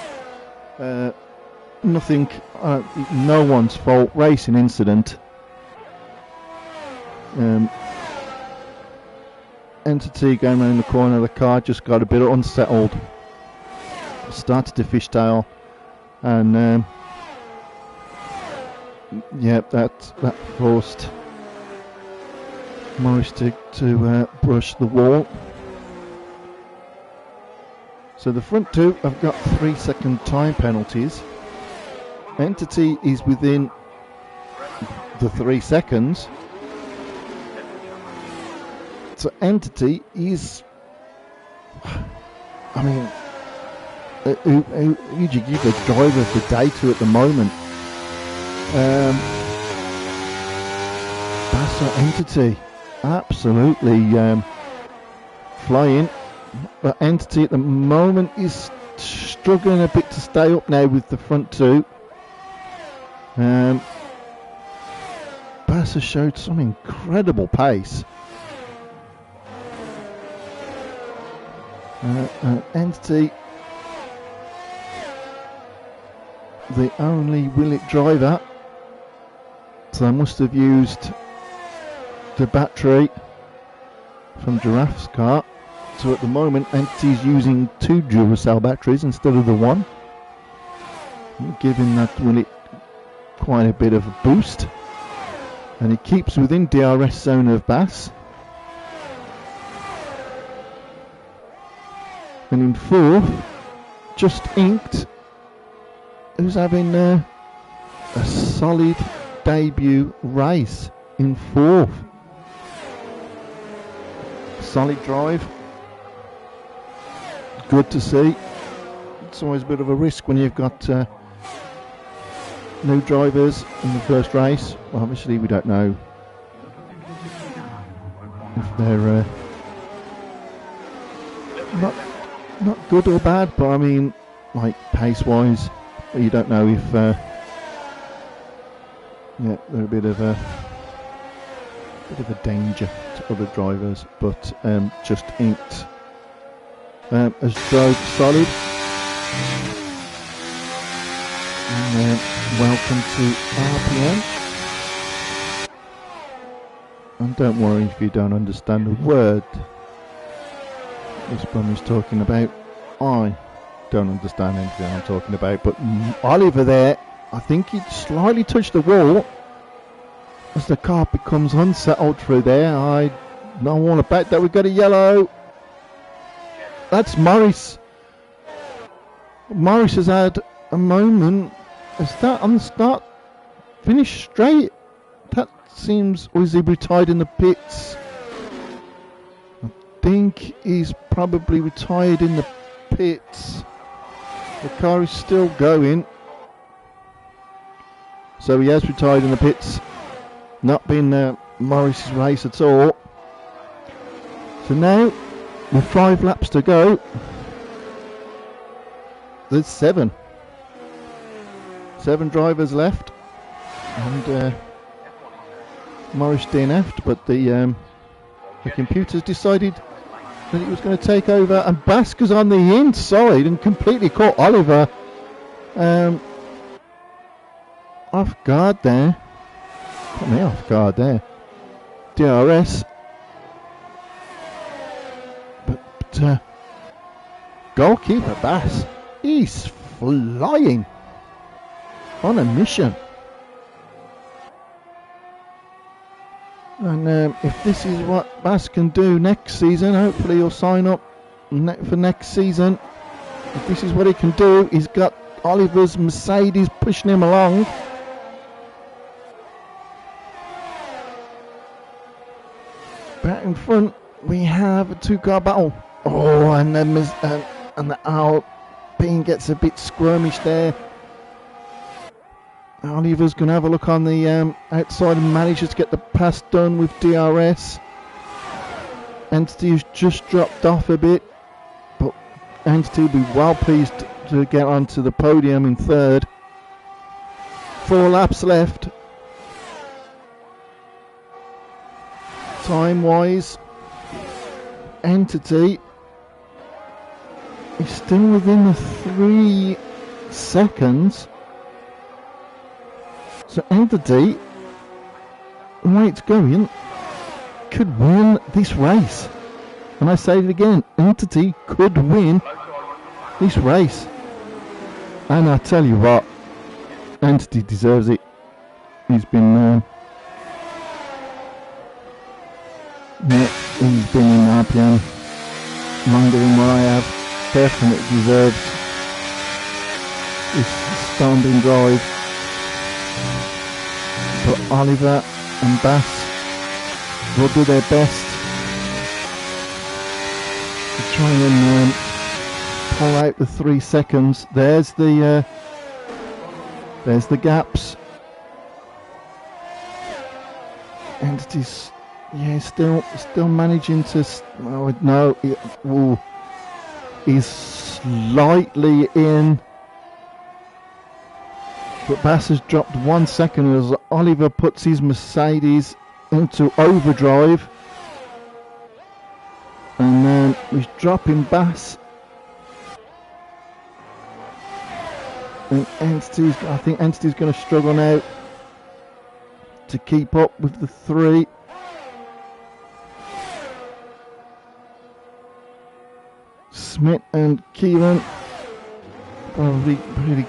nothing, no one's fault. Racing incident. Entity going around the corner of the car just got a bit unsettled. Started to fishtail, and yeah, that forced Morris to brush the wall. So the front two have got 3-second time penalties. Entity is within the 3 seconds. So Entity is, I mean, who'd you give the driver of the day to at the moment? Bass or Entity? Absolutely flying. But Entity at the moment is struggling a bit to stay up now with the front two. Bass has showed some incredible pace. Entity, the only Willet driver, so I must have used the battery from Giraffe's car. So at the moment, Entity's using 2 Duracell batteries instead of the 1, giving that Willet quite a bit of a boost, and he keeps within DRS zone of Bass. And in 4th, Just Inked, who's having a solid debut race in 4th. Solid drive. Good to see. It's always a bit of a risk when you've got new drivers in the first race. Well, obviously we don't know if they're not good or bad, but I mean, like pace-wise, you don't know if yeah, they're a bit of a danger to other drivers. But Just Inked has drove solid. And welcome to RPM. And don't worry if you don't understand a word this Prem is talking about. I don't understand anything I'm talking about, but Oliver there, I think he slightly touched the wall as the car becomes unsettled through there. I don't want to bet that we got a yellow. That's Morris. Morris has had a moment. Is that on the start finish straight? That seems, or is he retired in the pits? I think he's probably retired in the pits. The car is still going. So he has retired in the pits. Not been Morris's race at all. So now, with 5 laps to go, there's 7. 7 drivers left, and Morris DNF'd, but the computers decided that it was going to take over, and Basker's on the inside and completely caught Oliver off guard there. Caught me off guard there. DRS. But goalkeeper Bass, he's flying on a mission. And if this is what Bass can do next season, hopefully he'll sign up for next season. If this is what he can do, he's got Oliver's Mercedes pushing him along. Back in front, we have a 2-car battle. Oh, and the Alpine gets a bit skirmish there. Oliver's going to have a look on the outside and manages to get the pass done with DRS. Entity has just dropped off a bit, but Entity will be well pleased to get onto the podium in 3rd. 4 laps left. Time-wise, Entity is still within the 3 seconds. So Entity, the way it's going, could win this race. And I say it again, Entity could win this race. And I tell you what, Entity deserves it. He's been he's been in RPM longer than what I have. Definitely deserves this standing drive. But Oliver and Bass will do their best to try and pull out the 3 seconds. There's the gaps. Entity's still managing to. Oh no, he's slightly in. But Bass has dropped 1 second as Oliver puts his Mercedes into overdrive. And then he's dropping Bass. And I think Entity's going to struggle now to keep up with the 3. Smith and Keelan probably pretty,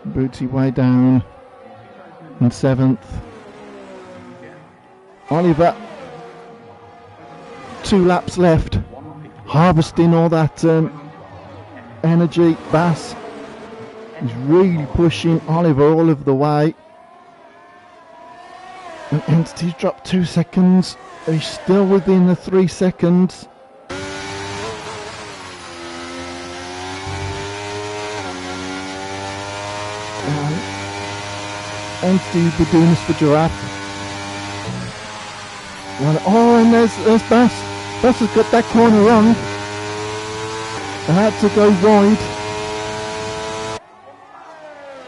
Bootsy way down in 7th. Oliver, 2 laps left, harvesting all that energy. Bass is really pushing Oliver all of the way. And Entity's dropped 2 seconds. He's still within the 3 seconds. Entity will be doing this for Giraffe. And there's Bass. Bass has got that corner wrong. And had to go wide.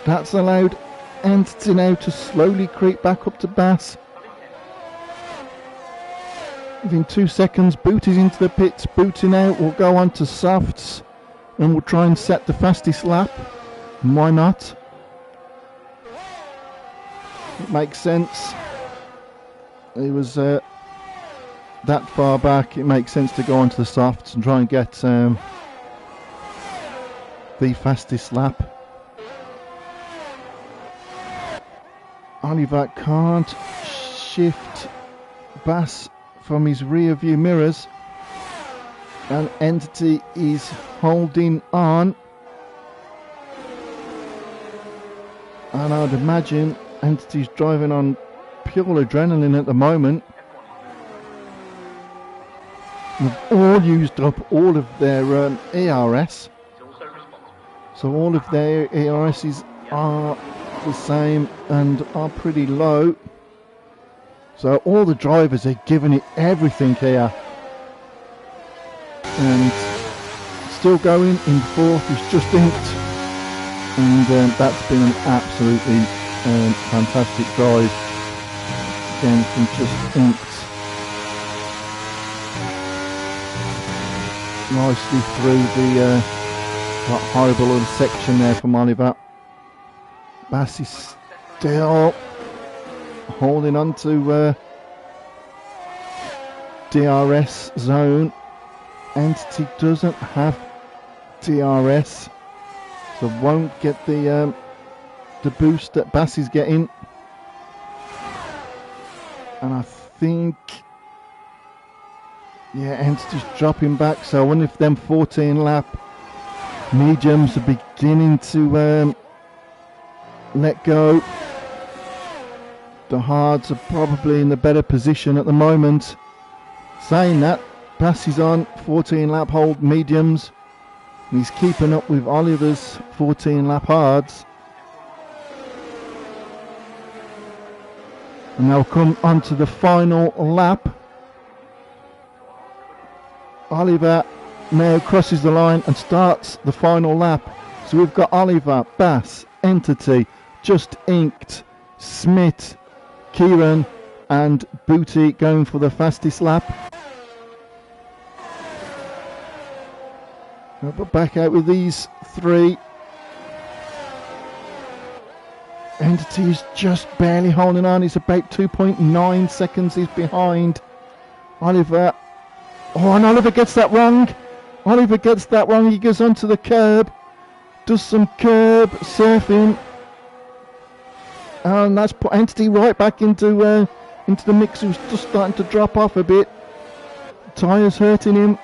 That's allowed Entity now to slowly creep back up to Bass. Within 2 seconds, Boot is into the pits. Booting out will go on to softs and we'll try and set the fastest lap. Why not? It makes sense. It was that far back. It makes sense to go onto the softs and try and get the fastest lap. Oliver can't shift Bass from his rear view mirrors, and Entity is holding on, and I'd imagine Entity's driving on pure adrenaline at the moment. They've all used up all of their ERS, so all of their ERSs are the same and are pretty low. So all the drivers are giving it everything here. And still going in 4th is Just Inked. and that's been an absolutely fantastic drive. Again, from just inked nicely through the that horrible little section there from Oliver. Bass is still holding on to DRS zone. Entity doesn't have DRS, so won't get the boost that Bass is getting. And I think, yeah, Entity's dropping back, so I wonder if them 14 lap mediums are beginning to let go. The hards are probably in the better position at the moment. Saying that, Bass is on 14 lap hold mediums, and he's keeping up with Oliver's 14 lap hards. And they'll come onto the final lap. Oliver now crosses the line and starts the final lap. So we've got Oliver, Bass, Entity, Just Inked, Smith, Kieran and Booty going for the fastest lap. But back out with these three. Entity is just barely holding on. He's about 2.9 seconds he's behind Oliver. Oh, and Oliver gets that wrong. Oliver gets that wrong. He goes onto the curb, does some curb surfing, and that's put Entity right back into the mix. Who's just starting to drop off a bit. Tyres hurting him.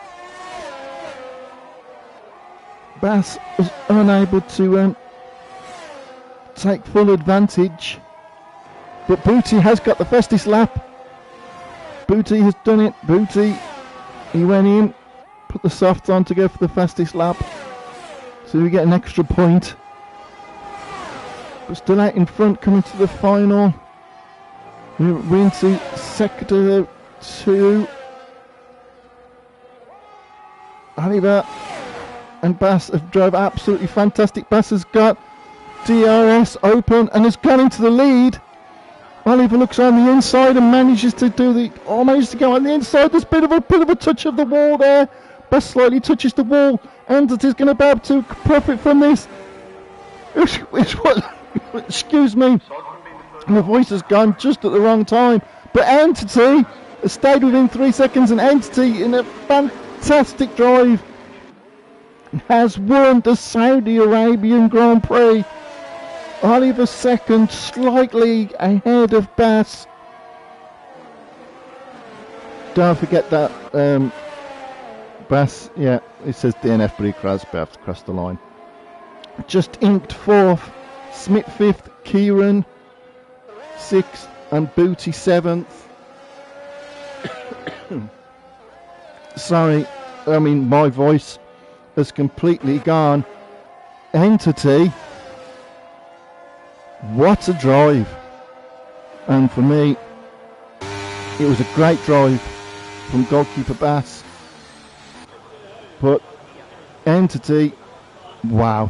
Bass was unable to take full advantage, but Booty has got the fastest lap. Booty has done it. Booty, he went in, put the softs on to go for the fastest lap, so we get an extra point. But still out in front, coming to the final. We're into sector 2. Oliver and Bass have drove absolutely fantastic. Bass has got DRS open and has gone into the lead. Oliver looks on the inside and manages to do manages to go on the inside. There's a bit of a touch of the wall there. Bass slightly touches the wall. Entity's going to be able to profit from this. Excuse me, my voice has gone just at the wrong time. But Entity has stayed within 3 seconds, and Entity, in a fantastic drive, has won the Saudi Arabian Grand Prix. Oliver second, slightly ahead of Bass. Don't forget that Bass, yeah, it says DNF, but he crossed the line. Just Inked fourth, Smith fifth, Kieran sixth, and Booty seventh. Sorry, I mean my voice has completely gone. Entity, what a drive. And for me, it was a great drive from goalkeeper Bass. But Entity, wow,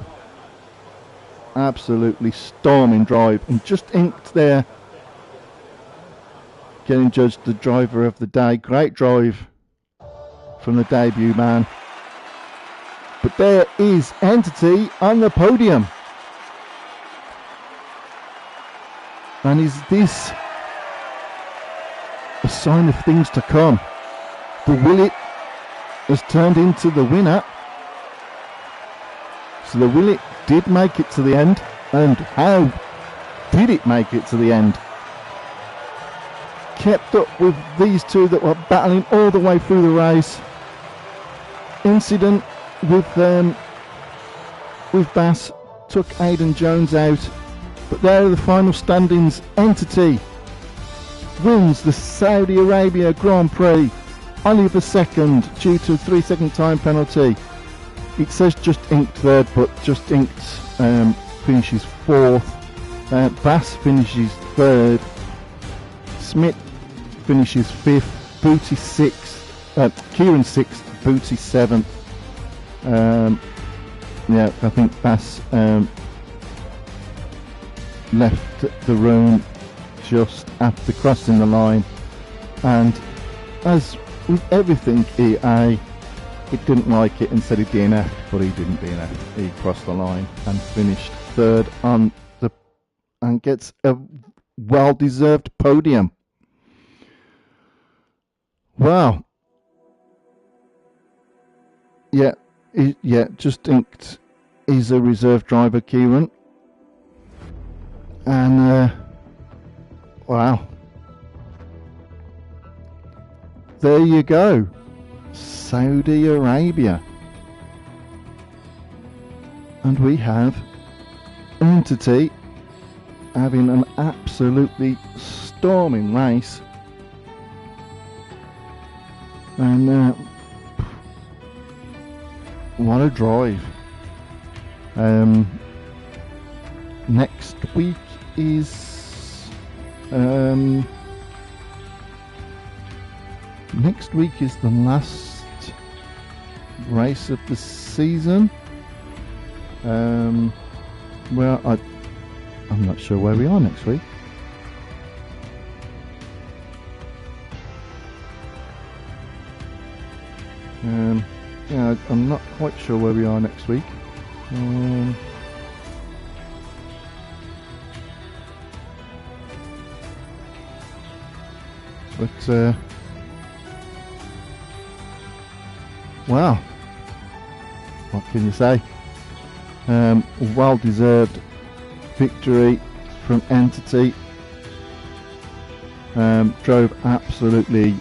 absolutely storming drive. And Just Inked there, getting judged the driver of the day. Great drive from the debut man. But there is Entity on the podium. And is this a sign of things to come? The Willet has turned into the winner. So the Willet did make it to the end. And how did it make it to the end? Kept up with these two that were battling all the way through the race. Incident with Bass took Aidan Jones out, but there are the final standings. Entity wins the Saudi Arabia Grand Prix. Oliver second due to a 3 second time penalty. It says Just Inked third, but Just Inked finishes fourth. Bass finishes third. Smith finishes fifth. Booty sixth. Kieran sixth. Booty seventh. Yeah, I think Bass left the room just after crossing the line, and as with everything EA, it didn't like it and said he DNF, but he didn't DNF. He crossed the line and finished third on the and gets a well-deserved podium. Wow. Yeah, just inked. He's a reserve driver, Kieran. And, wow. There you go. Saudi Arabia. And we have Entity having an absolutely storming race. And, what a drive. Next week is the last race of the season. Well, I'm not sure where we are next week. Yeah, I'm not quite sure where we are next week. But wow, what can you say? Well-deserved victory from Entity. Drove absolutely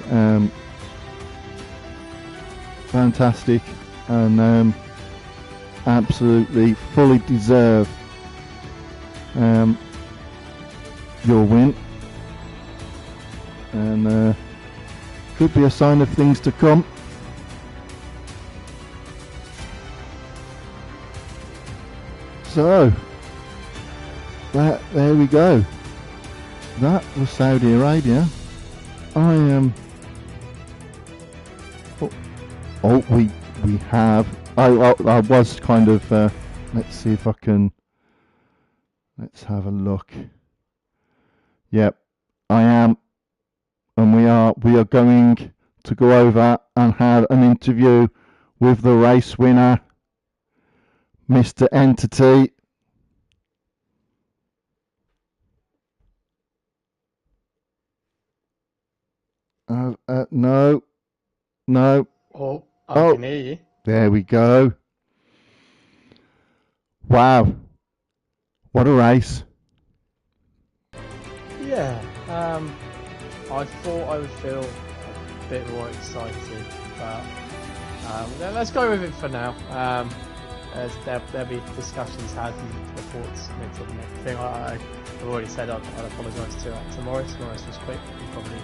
fantastic and absolutely fully deserve your win, and could be a sign of things to come. So there we go. That was Saudi Arabia. I am. Oh, we have. I was kind of. Let's see if I can. Let's have a look. Yep, I am, and we are going to go over and have an interview with the race winner, Mr. Entity. No. Oh, I can hear you. There we go. Wow. What a race. Yeah, I thought I would feel a bit more excited, but let's go with it for now. There'll be discussions had and reports submitted and everything. I've already said I'd apologise to Morris. Morris was quick. He probably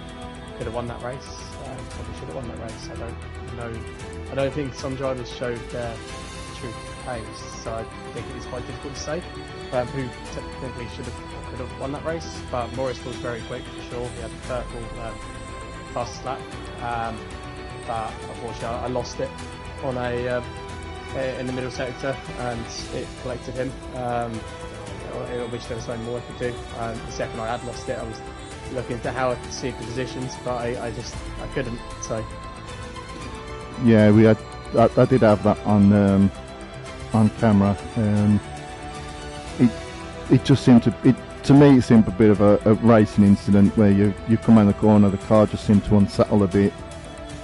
could have won that race. Probably should have won that race. I don't know. I don't think some drivers showed their true pace, so I think it is quite difficult to say who technically could have won that race. But Morris was very quick for sure. He had the purple fast lap, but unfortunately I lost it on in the middle sector, and it collected him. I wish there was something more I could do. The second I had lost it, I was looking into how I could see the positions, but I couldn't. So yeah, we had. I did have that on camera. It just seemed to me it seemed a bit of a racing incident where you come around the corner, the car just seemed to unsettle a bit.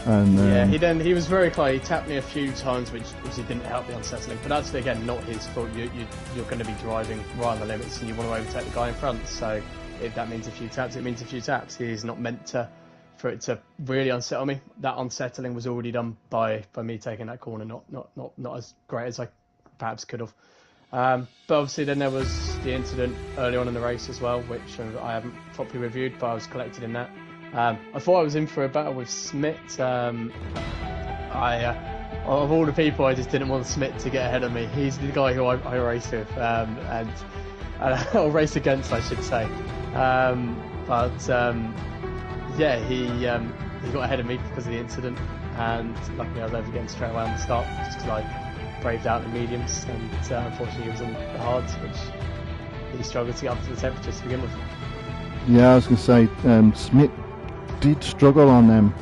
And yeah, he was very close. He tapped me a few times, which obviously didn't help the unsettling. But that's again not his fault. You're going to be driving right on the limits, and you want to overtake the guy in front. So if that means a few taps, it means a few taps. He's not meant for it to really unsettle me. That unsettling was already done by me taking that corner, not as great as I perhaps could have. But obviously then there was the incident early on in the race as well, which I haven't properly reviewed, but I was collected in that. I thought I was in for a battle with Smith. Of all the people, I just didn't want Smith to get ahead of me. He's the guy who I race with, or race against, I should say. Yeah, he got ahead of me because of the incident, and luckily I was over getting straight away on the start, just because I braved out the mediums, and unfortunately he was on the hards, which he struggled to get up to the temperatures to begin with. Yeah, I was going to say Smith did struggle on them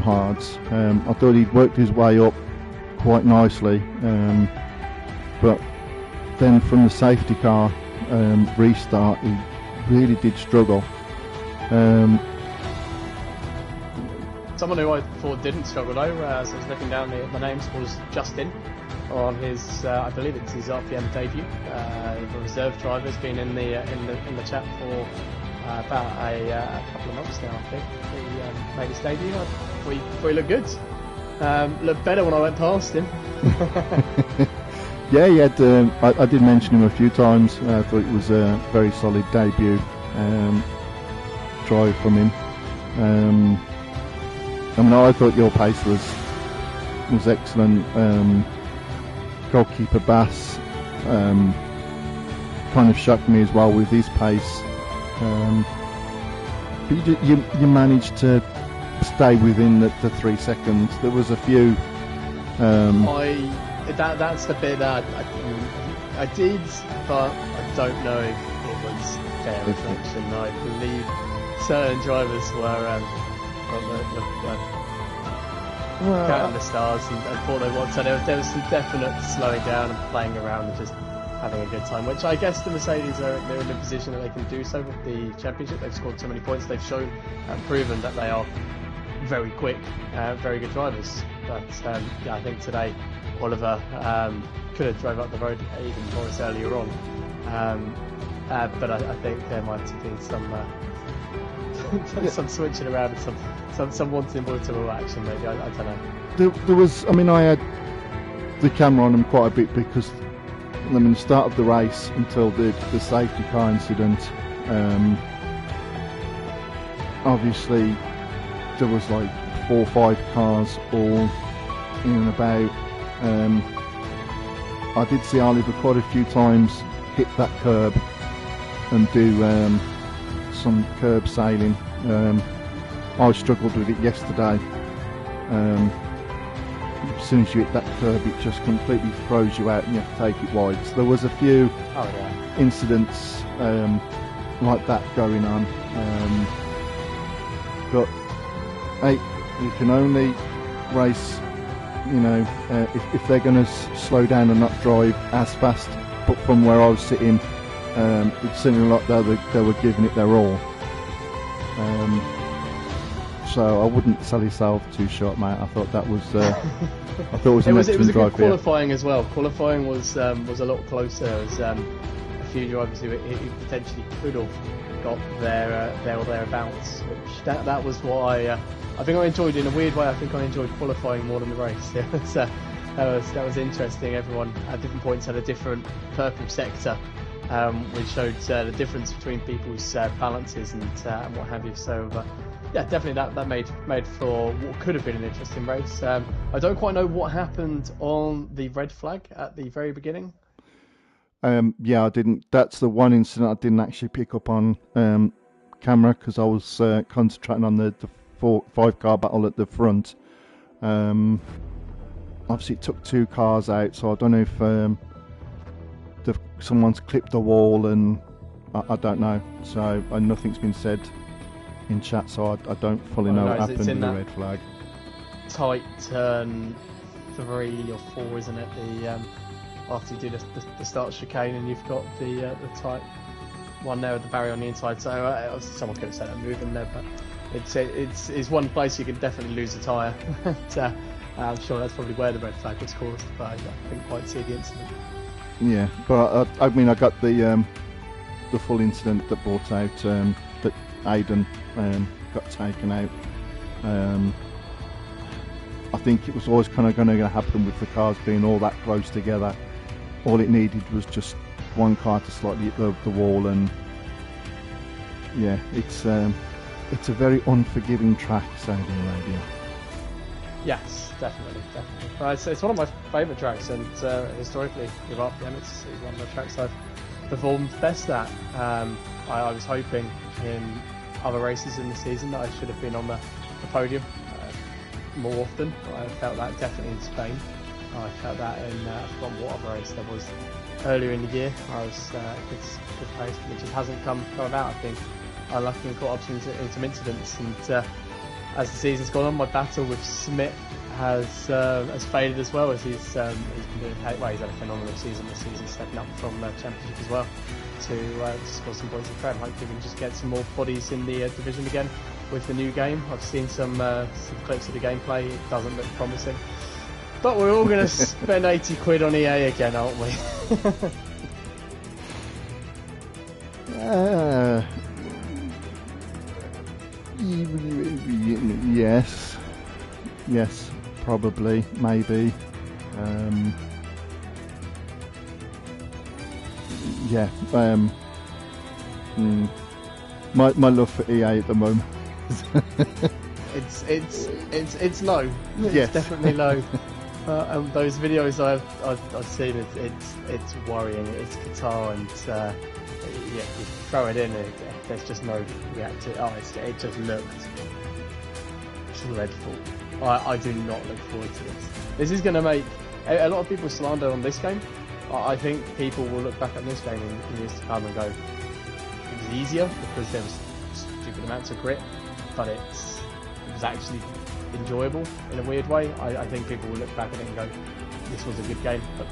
hards. I thought he'd worked his way up quite nicely, but then from the safety car restart, he really did struggle. Someone who I thought didn't struggle though, as I was looking down the names, was Justin on his, I believe it's his RPM debut. The reserve driver has been in the chat for about a couple of months now. I think he made his debut. I thought he looked good. Looked better when I went past him. Yeah, he had. I did mention him a few times. I thought it was a very solid debut drive from him. I mean, I thought your pace was excellent. Goalkeeper Bass kind of shocked me as well with his pace. But you managed to stay within the 3 seconds. There was a few. That's the bit that I did, but I don't know if it was fair reflection. I believe certain drivers were counting the stars and thought they wanted. So there was some definite slowing down and playing around and just having a good time, which I guess the Mercedes they're in a position that they can do so with the championship. They've scored so many points. They've shown and proven that they are very quick, very good drivers. But yeah, I think today Oliver could have drove up the road even more earlier on. But I think there might have been some switching around and some wanting multiple action maybe. I don't know. There was. I mean, I had the camera on them quite a bit because the start of the race until the safety car incident. Obviously, there was like 4 or 5 cars all in and about. I did see Oliver quite a few times hit that curb and do some curb sailing. I struggled with it yesterday. As soon as you hit that curb, it just completely throws you out and you have to take it wide. So there was a few incidents like that going on. But hey, you can only race, if they're going to slow down and not drive as fast. But from where I was sitting, it seemed like they were giving it their all. So I wouldn't sell yourself too short, mate. I thought that was it was an excellent drive. It was a good qualifying as well. Qualifying was a lot closer. There was a few drivers who potentially could have got there or thereabouts. Which that was what I think I enjoyed in a weird way. I think I enjoyed qualifying more than the race. That was interesting. Everyone at different points had a different purple sector, which showed the difference between people's balances and what have you. So. Yeah, definitely that made for what could have been an interesting race. I don't quite know what happened on the red flag at the very beginning. Yeah, I didn't. That's the one incident I didn't actually pick up on camera because I was concentrating on the 5 car battle at the front. Obviously, it took 2 cars out, so I don't know if someone's clipped the wall, and I don't know. So nothing's been said in chat, so I don't fully know what happened in the red flag. Tight turn 3 or 4, isn't it? The after you do the start chicane, and you've got the tight one there with the barrier on the inside. So someone could have set a move in there, but it's one place you can definitely lose a tyre. I'm sure that's probably where the red flag was caused, but I couldn't quite see the incident. Yeah, but I mean, I got the full incident that brought out that Aiden got taken out. I think it was always kind of going to happen with the cars being all that close together. All it needed was just one car to slightly hit the wall, and yeah, it's a very unforgiving track, Saudi Arabia. Yes, definitely. It's one of my favourite tracks, and historically, with RPM, it's one of the tracks I've performed best at. I was hoping in other races in the season that I should have been on the podium more often. I felt that definitely in Spain. I felt that in what other race there was earlier in the year. I was good pace, but it just hasn't come about. I've been unlucky and caught up in some incidents, and as the season's gone on, my battle with Smith has faded as well, as he's been doing. Well, he's had a phenomenal season this season, stepping up from Championship as well to score some points in Prem. Hopefully we can just get some more bodies in the division again with the new game. I've seen some clips of the gameplay. It doesn't look promising, but we're all going to spend 80 quid on EA again, aren't we? Yes, probably, maybe. My love for EA at the moment. It's low. It's Yes. definitely low. Those videos I've seen, it's worrying. It's Qatar, and you throw it in, and there's just no reaction. It just looked dreadful. I do not look forward to this. This is going to make a lot of people slander on this game. I think people will look back at this game in years to come and go, it was easier because there was stupid amounts of grit, but it was actually enjoyable in a weird way. I think people will look back at it and go, this was a good game, but I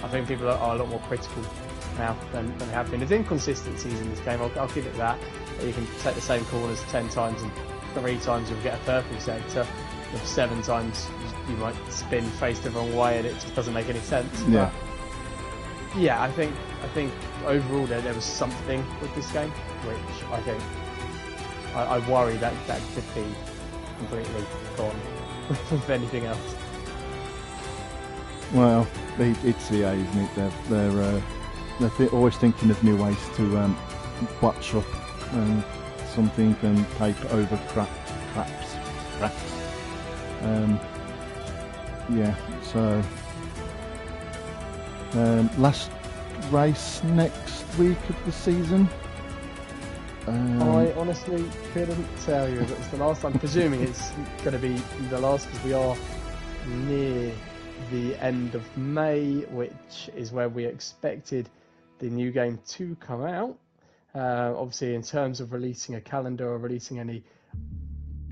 think people are a lot more critical now than they have been. There's inconsistencies in this game, I'll give it that. You can take the same corners 10 times and 3 times you'll get a purple sector. If 7 times you might spin face the wrong way and it just doesn't make any sense. Yeah. But yeah, I think overall there was something with this game which I think I worry that could be completely gone with anything else. Well, it's EA, isn't it? They're always thinking of new ways to watch up something and paper over cracks. So last race next week of the season. I honestly couldn't tell you if it's the last. I'm presuming it's going to be the last because we are near the end of May, which is where we expected the new game to come out. Obviously, in terms of releasing a calendar or releasing any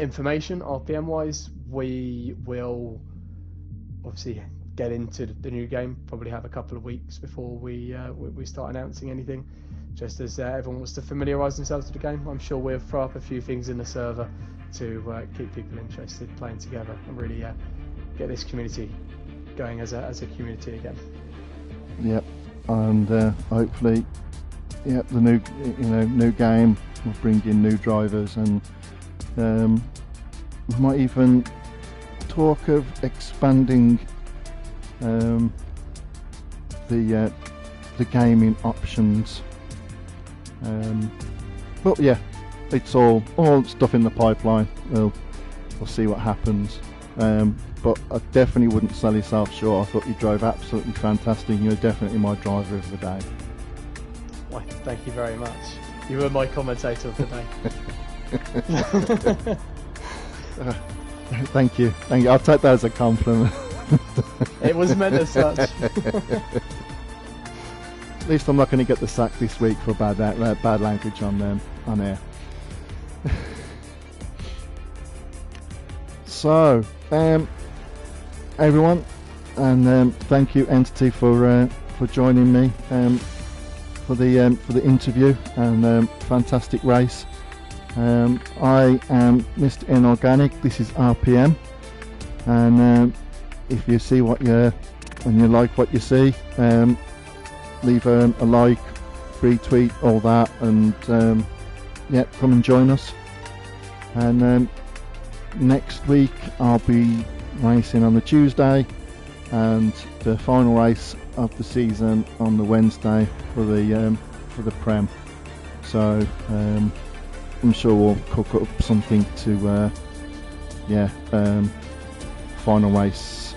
information RPM wise, we will obviously get into the new game, probably have a couple of weeks before we start announcing anything, just as everyone wants to familiarise themselves with the game. I'm sure we'll throw up a few things in the server to keep people interested playing together and really get this community going as a community again. Yep, and hopefully, the new game will bring in new drivers, and we might even talk of expanding the gaming options. But yeah, it's all stuff in the pipeline. We'll see what happens. But I definitely wouldn't sell yourself short. I thought you drove absolutely fantastic. You're definitely my driver of the day. Well, thank you very much. You were my commentator of the day. Thank you. I'll take that as a compliment. It was meant as such. At least I'm not going to get the sack this week for bad language on air. So, everyone, and thank you, Entity, for joining me for the interview, and fantastic race. I am Mr. Inorganic. This is RPM, and if you see and you like what you see, leave a like, retweet, all that, and come and join us. And next week I'll be racing on the Tuesday, and the final race of the season on the Wednesday for the Prem. So I'm sure we'll cook up something to final race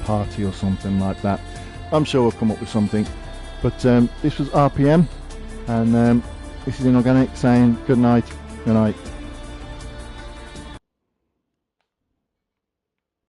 party or something like that. I'm sure we'll come up with something. But this was RPM, and this is Inorganic saying good night.